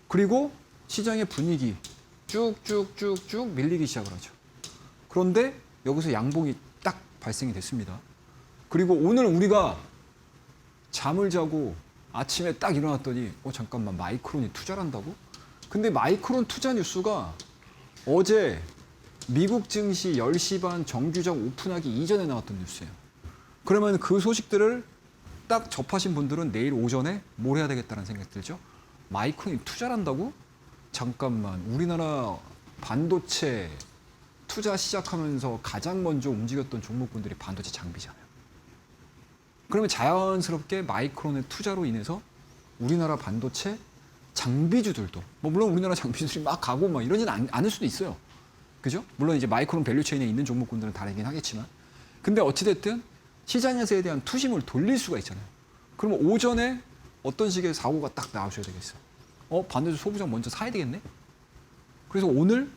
[SPEAKER 2] 그리고 시장의 분위기 쭉쭉쭉쭉 밀리기 시작을 하죠. 그런데 여기서 양봉이 딱 발생이 됐습니다. 그리고 오늘 우리가 잠을 자고 아침에 딱 일어났더니 잠깐만 마이크론이 투자를 한다고? 근데 마이크론 투자 뉴스가 어제 미국 증시 10시 반 정규장 오픈하기 이전에 나왔던 뉴스예요. 그러면 그 소식들을 딱 접하신 분들은 내일 오전에 뭘 해야 되겠다는 생각이 들죠? 마이크론이 투자를 한다고? 잠깐만, 우리나라 반도체 투자 시작하면서 가장 먼저 움직였던 종목군들이 반도체 장비잖아요. 그러면 자연스럽게 마이크론의 투자로 인해서 우리나라 반도체 장비주들도 물론 우리나라 장비주들이 막 가고 막 이러진 않을 수도 있어요. 그죠? 물론 이제 마이크론 밸류체인에 있는 종목군들은 다르긴 하겠지만 근데 어찌됐든 시장에서에 대한 투심을 돌릴 수가 있잖아요. 그러면 오전에 어떤 식의 사고가 딱 나오셔야 되겠어요. 반도체 소부장 먼저 사야 되겠네? 그래서 오늘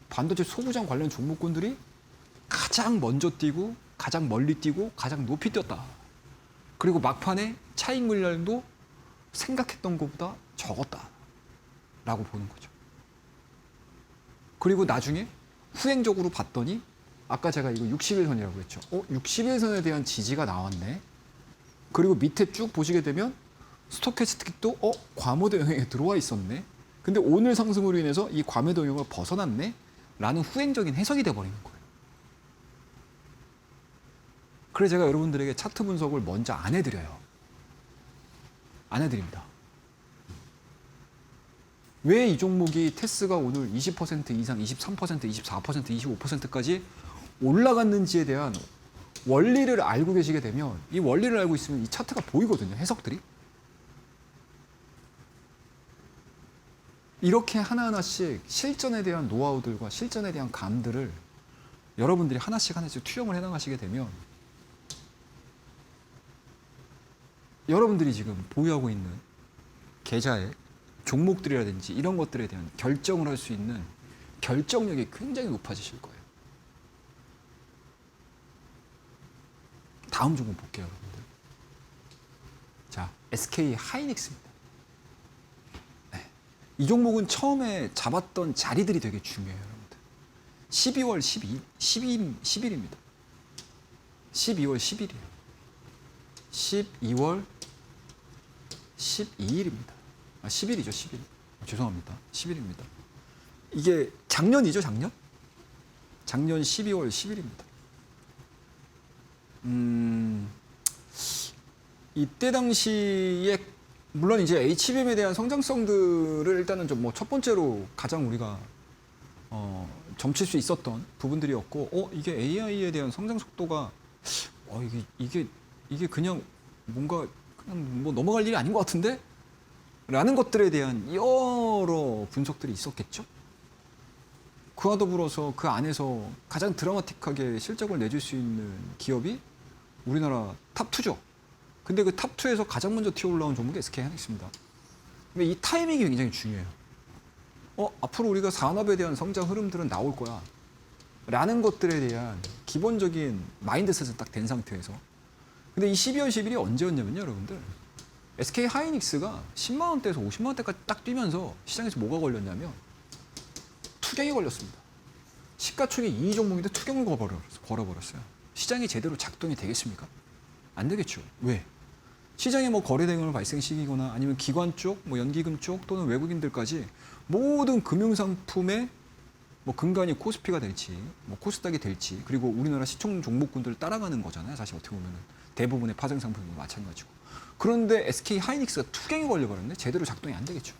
[SPEAKER 2] 반도체 소부장 관련 종목군들이 가장 먼저 뛰고 가장 멀리 뛰고 가장 높이 뛰었다. 그리고 막판에 차익 물량도 생각했던 것보다 적었다라고 보는 거죠. 그리고 나중에 후행적으로 봤더니 아까 제가 이거 60일선이라고 했죠. 60일선에 대한 지지가 나왔네. 그리고 밑에 쭉 보시게 되면 스토캐스틱도 과매도 영역에 들어와 있었네. 근데 오늘 상승으로 인해서 이 과매도 영역을 벗어났네. 라는 후행적인 해석이 돼버리는 거예요. 그래서 제가 여러분들에게 차트 분석을 먼저 안 해드려요. 안 해드립니다. 왜 이 종목이 테스가 오늘 20% 이상, 23%, 24%, 25%까지 올라갔는지에 대한 원리를 알고 계시게 되면 이 원리를 알고 있으면 이 차트가 보이거든요. 해석들이. 이렇게 하나하나씩 실전에 대한 노하우들과 실전에 대한 감들을 여러분들이 하나씩 투영을 해나가시게 되면 여러분들이 지금 보유하고 있는 계좌의 종목들이라든지 이런 것들에 대한 결정을 할 수 있는 결정력이 굉장히 높아지실 거예요. 다음 종목 볼게요, 여러분들. 자, SK 하이닉스입니다. 네. 이 종목은 처음에 잡았던 자리들이 되게 중요해요, 여러분들. 12월 10일입니다. 12월 10일이에요. 12월 12일입니다. 10일이죠, 10일. 죄송합니다. 10일입니다. 이게 작년이죠, 작년? 작년 12월 10일입니다. 이때 당시에 물론 이제 HBM에 대한 성장성들을 일단은 좀 뭐 첫 번째로 가장 우리가 점칠 수 있었던 부분들이었고, 이게 AI에 대한 성장 속도가 이게 그냥 뭔가 그냥 뭐 넘어갈 일이 아닌 것 같은데? 라는 것들에 대한 여러 분석들이 있었겠죠. 그와 더불어서 그 안에서 가장 드라마틱하게 실적을 내줄 수 있는 기업이 우리나라 탑2죠. 근데 그 탑2에서 가장 먼저 튀어 올라온 종목이 SK 하이닉스입니다. 근데 이 타이밍이 굉장히 중요해요. 앞으로 우리가 산업에 대한 성장 흐름들은 나올 거야. 라는 것들에 대한 기본적인 마인드셋은 딱 된 상태에서. 근데 이 12월 10일이 언제였냐면요, 여러분들. SK 하이닉스가 10만 원대에서 50만 원대까지 딱 뛰면서 시장에서 뭐가 걸렸냐면 투경이 걸렸습니다. 시가총액 2위 종목인데 투경을 걸어버렸어요. 시장이 제대로 작동이 되겠습니까? 안 되겠죠. 왜? 시장에 뭐 거래 대금을 발생시키거나 아니면 기관 쪽, 뭐 연기금 쪽 또는 외국인들까지 모든 금융상품의 뭐 근간이 코스피가 될지, 뭐 코스닥이 될지, 그리고 우리나라 시총 종목군들을 따라가는 거잖아요. 사실 어떻게 보면은 대부분의 파생 상품이 마찬가지고. 그런데 SK 하이닉스가 투경이 걸려버렸네. 제대로 작동이 안 되겠죠.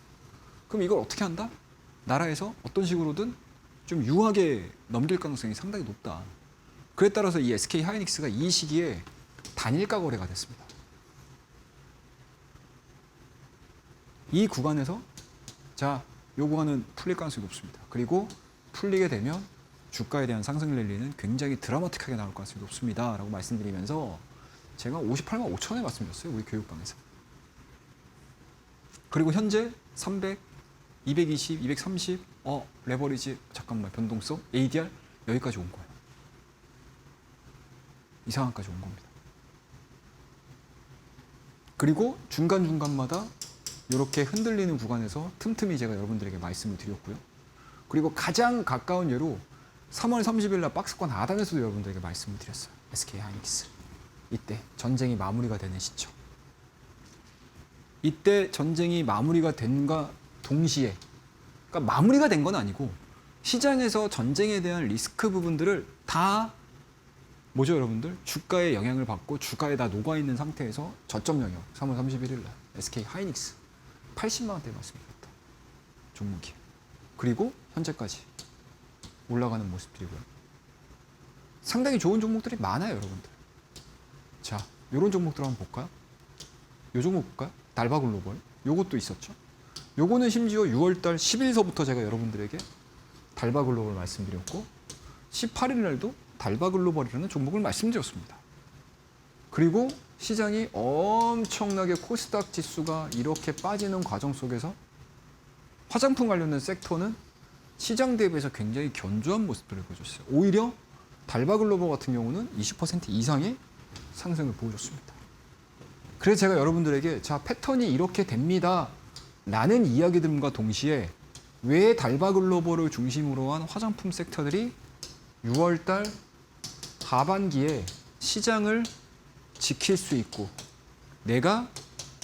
[SPEAKER 2] 그럼 이걸 어떻게 한다? 나라에서 어떤 식으로든 좀 유하게 넘길 가능성이 상당히 높다. 그에 따라서 이 SK 하이닉스가 이 시기에 단일가 거래가 됐습니다. 이 구간에서 자, 요 구간은 풀릴 가능성이 높습니다. 그리고 풀리게 되면 주가에 대한 상승 랠리는 굉장히 드라마틱하게 나올 가능성이 높습니다. 라고 말씀드리면서 제가 58만 5천원에 말씀드렸어요. 우리 교육방에서. 그리고 현재 300, 220, 230, 레버리지, 잠깐만, 변동성, ADR 여기까지 온 거예요. 이 상황까지 온 겁니다. 그리고 중간중간마다 이렇게 흔들리는 구간에서 틈틈이 제가 여러분들에게 말씀을 드렸고요. 그리고 가장 가까운 예로 3월 30일 날 박스권 하단에서도 여러분들에게 말씀을 드렸어요. SK 하이닉스. 이때 전쟁이 마무리가 되는 시점. 이때 전쟁이 마무리가 된과 동시에, 그러니까 마무리가 된 건 아니고 시장에서 전쟁에 대한 리스크 부분들을 다 뭐죠, 여러분들? 주가에 영향을 받고 주가에 다 녹아있는 상태에서 저점 영역 3월 31일 날 SK 하이닉스 80만 원대 말씀드렸다. 종목이. 그리고 현재까지 올라가는 모습들이고요. 상당히 좋은 종목들이 많아요, 여러분들. 자, 요런 종목들 한번 볼까요? 요 종목 볼까요? 달바글로벌. 요것도 있었죠. 요거는 심지어 6월달 10일서부터 제가 여러분들에게 달바글로벌 말씀드렸고 18일 날도 달바글로벌이라는 종목을 말씀드렸습니다. 그리고 시장이 엄청나게 코스닥 지수가 이렇게 빠지는 과정 속에서 화장품 관련된 섹터는 시장 대비해서 굉장히 견조한 모습들을 보여줬어요. 오히려 달바글로벌 같은 경우는 20% 이상의 상승을 보여줬습니다. 그래서 제가 여러분들에게 자, 패턴이 이렇게 됩니다 라는 이야기들과 동시에 왜 달바글로벌을 중심으로 한 화장품 섹터들이 6월달 하반기에 시장을 지킬 수 있고 내가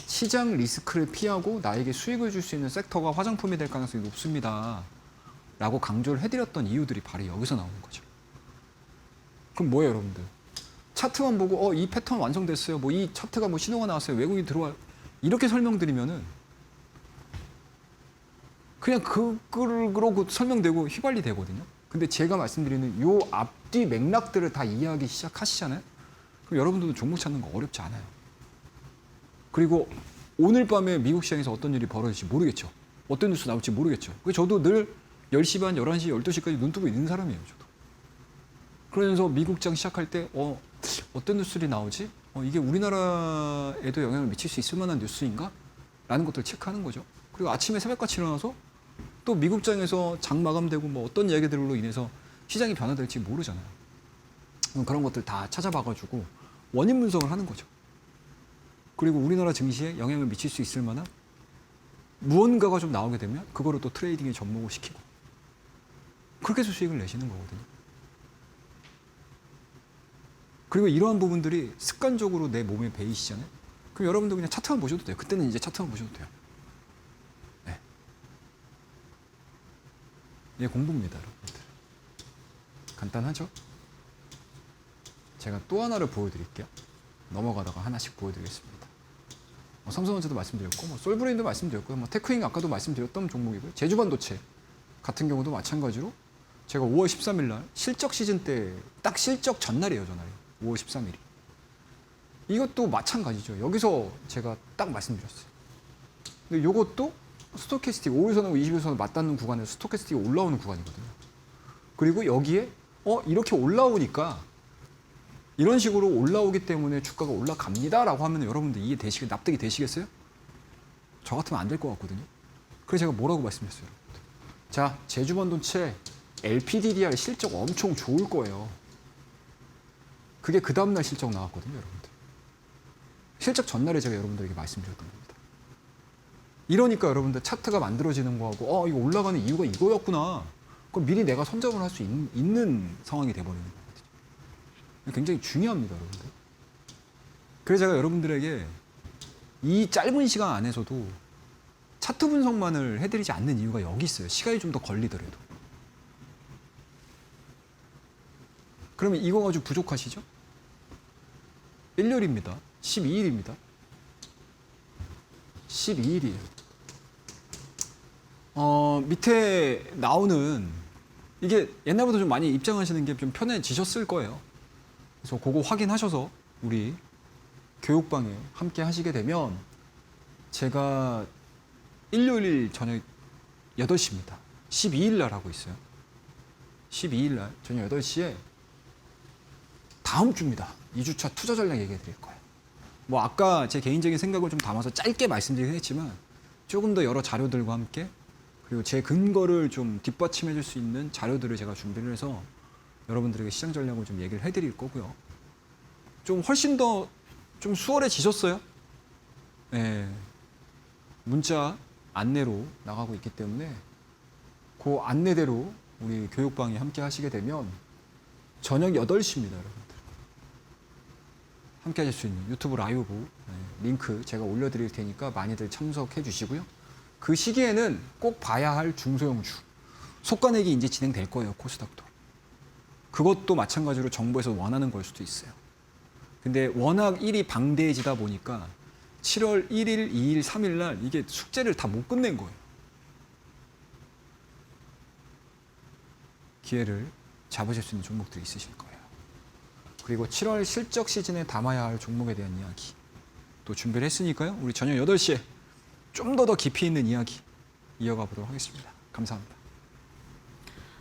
[SPEAKER 2] 시장 리스크를 피하고 나에게 수익을 줄 수 있는 섹터가 화장품이 될 가능성이 높습니다 라고 강조를 해드렸던 이유들이 바로 여기서 나오는 거죠. 그럼 뭐예요, 여러분들? 차트만 보고 이 패턴 완성됐어요. 뭐 이 차트가 뭐 신호가 나왔어요. 외국인이 들어와요. 이렇게 설명드리면은 그냥 그러고 설명되고 휘발리 되거든요. 근데 제가 말씀드리는 요 앞뒤 맥락들을 다 이해하기 시작하시잖아요. 그럼 여러분들도 종목 찾는 거 어렵지 않아요. 그리고 오늘 밤에 미국 시장에서 어떤 일이 벌어질지 모르겠죠. 어떤 뉴스 나올지 모르겠죠. 그래서 저도 늘 10시 반, 11시, 12시까지 눈 뜨고 있는 사람이에요. 저도. 그러면서 미국장 시작할 때 어떤 뉴스들이 나오지? 이게 우리나라에도 영향을 미칠 수 있을 만한 뉴스인가? 라는 것들을 체크하는 거죠. 그리고 아침에 새벽같이 일어나서 또 미국장에서 장 마감되고 뭐 어떤 이야기들로 인해서 시장이 변화될지 모르잖아요. 그런 것들 다 찾아봐가지고 원인 분석을 하는 거죠. 그리고 우리나라 증시에 영향을 미칠 수 있을 만한 무언가가 좀 나오게 되면 그거를 또 트레이딩에 접목을 시키고 그렇게 해서 수익을 내시는 거거든요. 그리고 이러한 부분들이 습관적으로 내 몸에 배이시잖아요. 그럼 여러분도 그냥 차트만 보셔도 돼요. 그때는 이제 차트만 보셔도 돼요. 네. 이게 공부입니다, 여러분들. 간단하죠? 제가 또 하나를 보여드릴게요. 넘어가다가 하나씩 보여드리겠습니다. 삼성전자도 말씀드렸고, 솔브레인도 말씀드렸고요. 테크잉 아까도 말씀드렸던 종목이고요. 제주반도체 같은 경우도 마찬가지로 제가 5월 13일 날 실적 시즌 때 딱 실적 전날이에요, 전날이. 5월 13일이. 이것도 마찬가지죠. 여기서 제가 딱 말씀드렸어요. 근데 이것도 스토캐스틱 5일선하고 20일선을 맞닿는 구간에서 스토캐스틱이 올라오는 구간이거든요. 그리고 여기에 이렇게 올라오니까 이런 식으로 올라오기 때문에 주가가 올라갑니다라고 하면 여러분들 납득이 되시겠어요? 저 같으면 안 될 것 같거든요. 그래서 제가 뭐라고 말씀드렸어요, 여러분들. 자, 제주반도체 LPDDR 실적 엄청 좋을 거예요. 그게 그 다음날 실적 나왔거든요, 여러분들. 실적 전날에 제가 여러분들에게 말씀드렸던 겁니다. 이러니까 여러분들 차트가 만들어지는 거하고 이거 올라가는 이유가 이거였구나. 그럼 미리 내가 선점을 할 수 있는 상황이 돼버리는 거거든요. 굉장히 중요합니다, 여러분들. 그래서 제가 여러분들에게 이 짧은 시간 안에서도 차트 분석만을 해드리지 않는 이유가 여기 있어요. 시간이 좀 더 걸리더라도. 그러면 이거 가지고 부족하시죠? 일요일입니다. 12일입니다. 12일이에요. 밑에 나오는 이게 옛날보다 좀 많이 입장하시는 게 좀 편해지셨을 거예요. 그래서 그거 확인하셔서 우리 교육방에 함께 하시게 되면 제가 일요일 저녁 8시입니다. 12일 날 하고 있어요. 12일 날 저녁 8시에 다음 주입니다. 2주차 투자 전략 얘기해 드릴 거예요. 아까 제 개인적인 생각을 좀 담아서 짧게 말씀드리긴 했지만 조금 더 여러 자료들과 함께 그리고 제 근거를 좀 뒷받침해 줄 수 있는 자료들을 제가 준비를 해서 여러분들에게 시장 전략을 좀 얘기를 해드릴 거고요. 좀 훨씬 더 좀 수월해지셨어요? 네. 문자 안내로 나가고 있기 때문에 그 안내대로 우리 교육방에 함께 하시게 되면 저녁 8시입니다, 여러분들. 함께 하실 수 있는 유튜브 라이브 링크 제가 올려드릴 테니까 많이들 참석해 주시고요. 그 시기에는 꼭 봐야 할 중소형주 속가내기 이제 진행될 거예요, 코스닥도. 그것도 마찬가지로 정부에서 원하는 걸 수도 있어요. 근데 워낙 일이 방대해지다 보니까 7월 1일, 2일, 3일 날 이게 숙제를 다 못 끝낸 거예요. 기회를 잡으실 수 있는 종목들이 있으실 거예요. 그리고 7월 실적 시즌에 담아야 할 종목에 대한 이야기 또 준비를 했으니까요. 우리 저녁 8시에 좀 더 깊이 있는 이야기 이어가 보도록 하겠습니다. 감사합니다.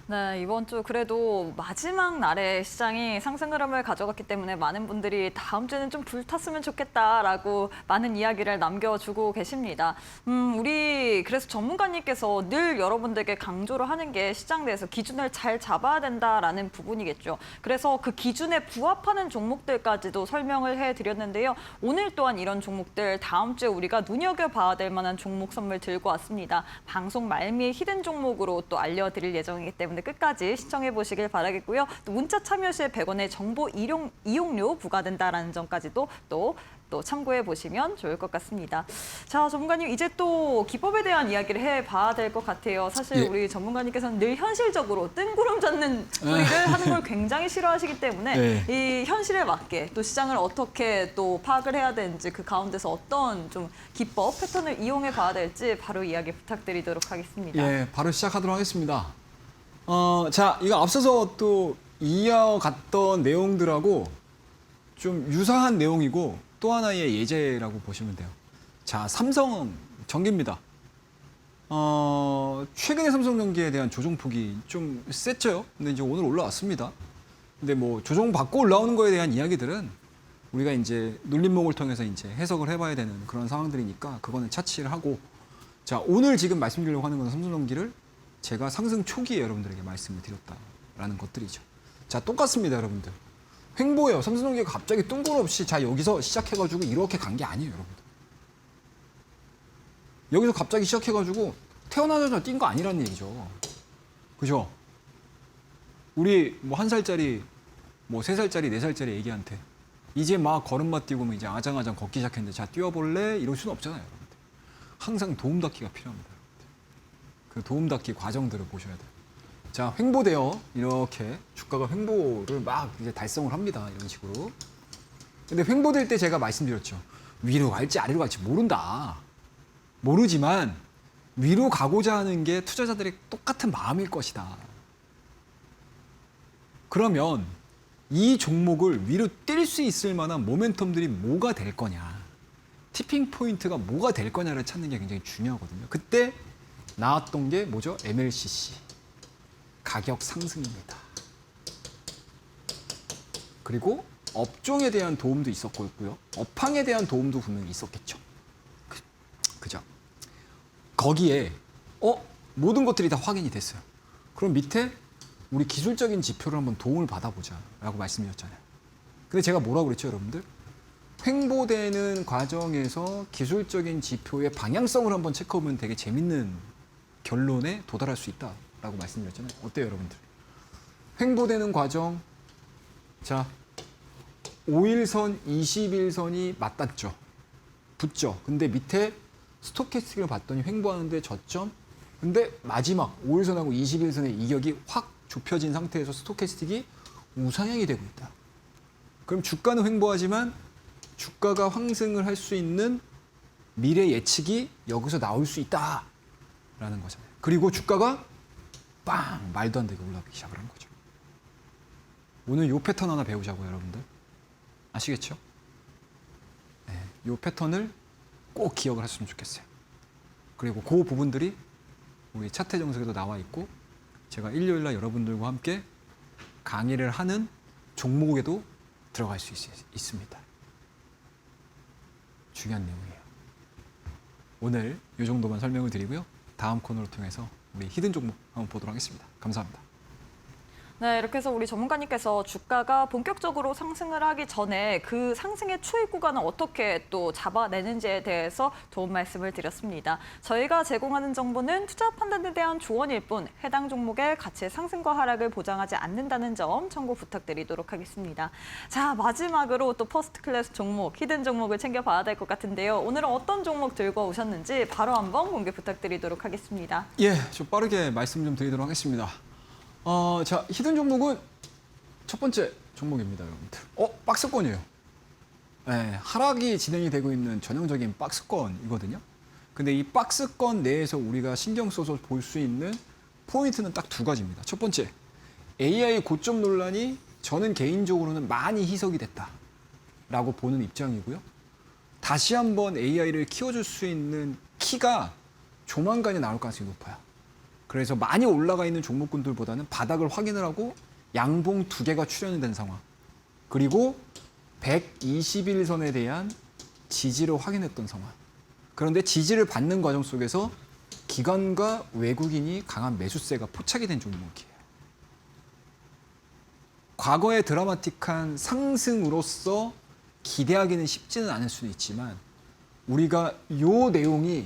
[SPEAKER 1] 네, 이번 주 그래도 마지막 날에 시장이 상승 흐름을 가져갔기 때문에 많은 분들이 다음 주는 좀 불탔으면 좋겠다라고 많은 이야기를 남겨주고 계십니다. 우리 그래서 전문가님께서 늘 여러분들에게 강조를 하는 게 시장 내에서 기준을 잘 잡아야 된다라는 부분이겠죠. 그래서 그 기준에 부합하는 종목들까지도 설명을 해드렸는데요. 오늘 또한 이런 종목들 다음 주에 우리가 눈여겨봐야 될 만한 종목 선물 들고 왔습니다. 방송 말미에 히든 종목으로 또 알려드릴 예정이기 때문에 끝까지 시청해 보시길 바라겠고요. 또 문자 참여 시에 100원의 정보 이용료 부과된다라는 점까지도 또 또 참고해 보시면 좋을 것 같습니다. 자, 전문가님 이제 또 기법에 대한 이야기를 해봐야 될 것 같아요. 사실
[SPEAKER 2] 예.
[SPEAKER 1] 우리 전문가님께서는 늘 현실적으로 뜬구름 잡는 소리를 하는 걸 굉장히 싫어하시기 때문에 이 현실에 맞게 또 시장을 어떻게 또 파악을 해야 되는지 그 가운데서 어떤 좀 기법, 패턴을 이용해 봐야 될지 바로 이야기 부탁드리도록 하겠습니다.
[SPEAKER 2] 예, 바로 시작하도록 하겠습니다. 자, 이거 앞서서 또 이어갔던 내용들하고 좀 유사한 내용이고 또 하나의 예제라고 보시면 돼요. 자, 삼성 전기입니다. 최근에 삼성 전기에 대한 조정폭이 좀 셌죠. 근데 이제 오늘 올라왔습니다. 근데 뭐 조정 받고 올라오는 거에 대한 이야기들은 우리가 이제 눌림목을 통해서 이제 해석을 해봐야 되는 그런 상황들이니까 그거는 차치를 하고, 자, 오늘 지금 말씀드리려고 하는 건 삼성전기를 제가 상승 초기에 여러분들에게 말씀을 드렸다라는 것들이죠. 자, 똑같습니다, 여러분들. 횡보예요. 삼성전기가 갑자기 뜬금없이 자 여기서 시작해가지고 이렇게 간 게 아니에요, 여러분들. 여기서 갑자기 시작해가지고 태어나자마자 뛴 거 아니라는 얘기죠. 그죠? 우리 뭐 1살짜리, 뭐 3살짜리, 4살짜리 애기한테 이제 막 걸음마 뛰고 이제 아장아장 걷기 시작했는데 자 뛰어볼래? 이럴 수는 없잖아요, 여러분들. 항상 도움닫기가 필요합니다, 여러분들. 그 도움닫기 과정들을 보셔야 돼요. 자, 횡보돼요. 이렇게 주가가 횡보를 막 이제 달성을 합니다. 이런 식으로. 근데 횡보될 때 제가 말씀드렸죠. 위로 갈지 아래로 갈지 모른다. 모르지만 위로 가고자 하는 게 투자자들의 똑같은 마음일 것이다. 그러면 이 종목을 위로 뛸 수 있을 만한 모멘텀들이 뭐가 될 거냐, 티핑 포인트가 뭐가 될 거냐를 찾는 게 굉장히 중요하거든요. 그때 나왔던 게 뭐죠? MLCC 가격 상승입니다. 그리고 업종에 대한 도움도 있었고요. 업황에 대한 도움도 분명히 있었겠죠. 그죠? 거기에 모든 것들이 다 확인이 됐어요. 그럼 밑에 우리 기술적인 지표를 한번 도움을 받아보자 라고 말씀드렸잖아요. 근데 제가 뭐라고 그랬죠, 여러분들? 횡보되는 과정에서 기술적인 지표의 방향성을 한번 체크해보면 되게 재밌는 결론에 도달할 수 있다라고 말씀드렸잖아요. 어때요, 여러분들? 횡보되는 과정, 자, 5일선, 21선이 맞닿죠. 붙죠. 근데 밑에 스토캐스틱을 봤더니 횡보하는데 저점. 근데 마지막 5일선하고 21선의 이격이 확 좁혀진 상태에서 스토캐스틱이 우상향이 되고 있다. 그럼 주가는 횡보하지만 주가가 상승을 할 수 있는 미래 예측이 여기서 나올 수 있다라는 거잖아요. 그리고 주가가 빵 말도 안 되게 올라가기 시작을 한 거죠. 오늘 요 패턴 하나 배우자고요, 여러분들. 아시겠죠? 네, 요 패턴을 꼭 기억을 하셨으면 좋겠어요. 그리고 그 부분들이 우리 차트 정석에도 나와 있고 제가 일요일 날 여러분들과 함께 강의를 하는 종목에도 들어갈 수 있습니다. 중요한 내용이에요. 오늘 이 정도만 설명을 드리고요. 다음 코너를 통해서 우리 히든 종목 한번 보도록 하겠습니다. 감사합니다.
[SPEAKER 1] 네, 이렇게 해서 우리 전문가님께서 주가가 본격적으로 상승을 하기 전에 그 상승의 초입 구간을 어떻게 또 잡아내는지에 대해서 도움 말씀을 드렸습니다. 저희가 제공하는 정보는 투자 판단에 대한 조언일 뿐 해당 종목의 가치의 상승과 하락을 보장하지 않는다는 점 참고 부탁드리도록 하겠습니다. 자, 마지막으로 또 퍼스트 클래스 종목, 히든 종목을 챙겨봐야 될 것 같은데요. 오늘은 어떤 종목 들고 오셨는지 바로 한번 공개 부탁드리도록 하겠습니다.
[SPEAKER 2] 예, 좀 빠르게 말씀 좀 드리도록 하겠습니다. 자, 히든 종목은 첫 번째 종목입니다, 여러분들. 박스권이에요. 네, 하락이 진행이 되고 있는 전형적인 박스권이거든요. 근데 이 박스권 내에서 우리가 신경 써서 볼 수 있는 포인트는 딱 두 가지입니다. 첫 번째, AI 고점 논란이 저는 개인적으로는 많이 희석이 됐다라고 보는 입장이고요. 다시 한번 AI를 키워줄 수 있는 키가 조만간에 나올 가능성이 높아요. 그래서 많이 올라가 있는 종목군들보다는 바닥을 확인을 하고 양봉 2개가 출현이 된 상황. 그리고 121선에 대한 지지를 확인했던 상황. 그런데 지지를 받는 과정 속에서 기관과 외국인이 강한 매수세가 포착이 된 종목이에요. 과거의 드라마틱한 상승으로서 기대하기는 쉽지는 않을 수도 있지만 우리가 이 내용이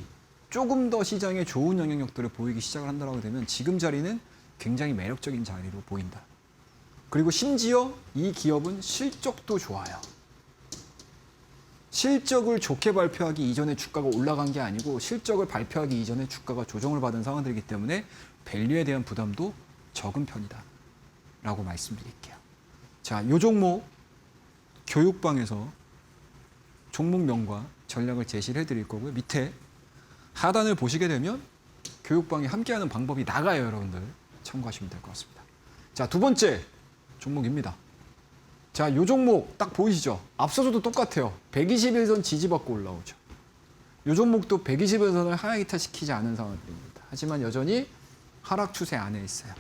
[SPEAKER 2] 조금 더 시장에 좋은 영향력들을 보이기 시작을 한다고 되면 지금 자리는 굉장히 매력적인 자리로 보인다. 그리고 심지어 이 기업은 실적도 좋아요. 실적을 좋게 발표하기 이전에 주가가 올라간 게 아니고 실적을 발표하기 이전에 주가가 조정을 받은 상황들이기 때문에 밸류에 대한 부담도 적은 편이다 라고 말씀드릴게요. 자, 이 종목 교육방에서 종목명과 전략을 제시를 해드릴 거고요. 밑에 하단을 보시게 되면 교육방이 함께하는 방법이 나가요. 여러분들 참고하시면 될 것 같습니다. 자, 두 번째 종목입니다. 자, 이 종목 딱 보이시죠? 앞서서도 똑같아요. 121선 지지받고 올라오죠. 이 종목도 121선을 하향 이탈시키지 않은 상황입니다. 하지만 여전히 하락 추세 안에 있어요.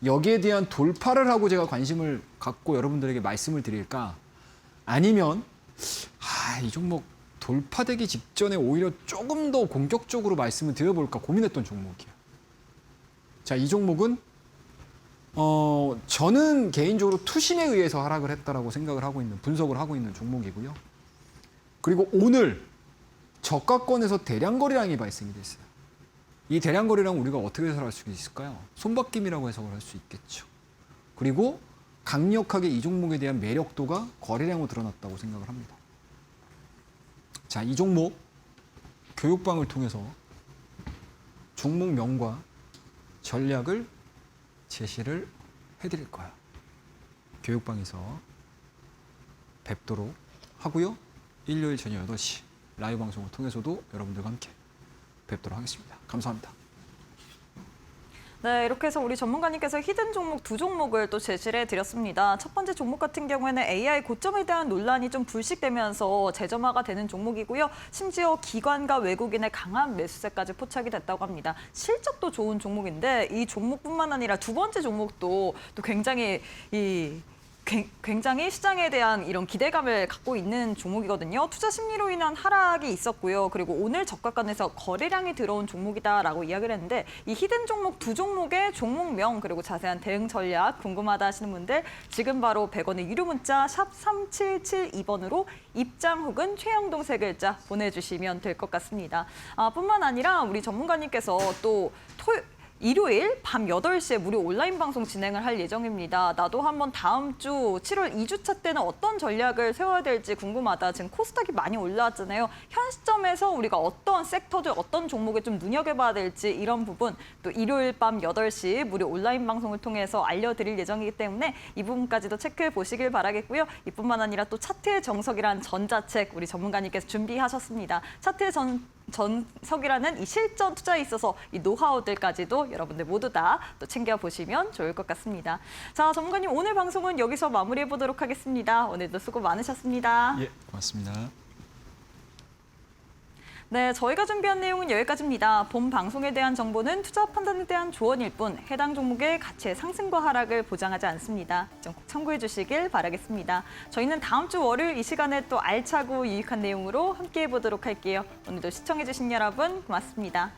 [SPEAKER 2] 여기에 대한 돌파를 하고 제가 관심을 갖고 여러분들에게 말씀을 드릴까? 아니면 이 종목 돌파되기 직전에 오히려 조금 더 공격적으로 말씀을 드려볼까 고민했던 종목이에요. 자, 이 종목은 저는 개인적으로 투심에 의해서 하락을 했다라고 생각을 하고 있는, 분석을 하고 있는 종목이고요. 그리고 오늘 저가권에서 대량 거래량이 발생이 됐어요. 이 대량 거래량 우리가 어떻게 해석할 수 있을까요? 손바뀜이라고 해석을 할 수 있겠죠. 그리고 강력하게 이 종목에 대한 매력도가 거래량으로 드러났다고 생각을 합니다. 자, 이 종목 교육방을 통해서 종목명과 전략을 제시를 해드릴 거예요. 교육방에서 뵙도록 하고요. 일요일 저녁 8시 라이브 방송을 통해서도 여러분들과 함께 뵙도록 하겠습니다. 감사합니다.
[SPEAKER 1] 네, 이렇게 해서 우리 전문가님께서 히든 종목 두 종목을 또 제시를 해드렸습니다. 첫 번째 종목 같은 경우에는 AI 고점에 대한 논란이 좀 불식되면서 재점화가 되는 종목이고요. 심지어 기관과 외국인의 강한 매수세까지 포착이 됐다고 합니다. 실적도 좋은 종목인데 이 종목뿐만 아니라 두 번째 종목도 또 굉장히 시장에 대한 이런 기대감을 갖고 있는 종목이거든요. 투자 심리로 인한 하락이 있었고요. 그리고 오늘 저가권에서 거래량이 들어온 종목이다라고 이야기를 했는데 이 히든 종목 두 종목의 종목명 그리고 자세한 대응 전략 궁금하다 하시는 분들 지금 바로 100원의 유료 문자 샵 3772번으로 입장 혹은 최영동 세 글자 보내주시면 될 것 같습니다. 뿐만 아니라 우리 전문가님께서 또 일요일 밤 8시에 무료 온라인 방송 진행을 할 예정입니다. 나도 한번 다음 주 7월 2주차 때는 어떤 전략을 세워야 될지 궁금하다. 지금 코스닥이 많이 올라왔잖아요. 현 시점에서 우리가 어떤 섹터들, 어떤 종목에 좀 눈여겨봐야 될지 이런 부분 또 일요일 밤 8시 무료 온라인 방송을 통해서 알려드릴 예정이기 때문에 이 부분까지도 체크해 보시길 바라겠고요. 이뿐만 아니라 또 차트의 정석이란 전자책 우리 전문가님께서 준비하셨습니다. 차트의 전석이라는 이 실전 투자에 있어서 이 노하우들까지도 여러분들 모두 다 또 챙겨보시면 좋을 것 같습니다. 자, 전문가님 오늘 방송은 여기서 마무리해 보도록 하겠습니다. 오늘도 수고 많으셨습니다.
[SPEAKER 2] 예, 고맙습니다.
[SPEAKER 1] 네, 저희가 준비한 내용은 여기까지입니다. 본 방송에 대한 정보는 투자 판단에 대한 조언일 뿐 해당 종목의 가치의 상승과 하락을 보장하지 않습니다. 좀 꼭 참고해 주시길 바라겠습니다. 저희는 다음 주 월요일 이 시간에 또 알차고 유익한 내용으로 함께해 보도록 할게요. 오늘도 시청해 주신 여러분 고맙습니다.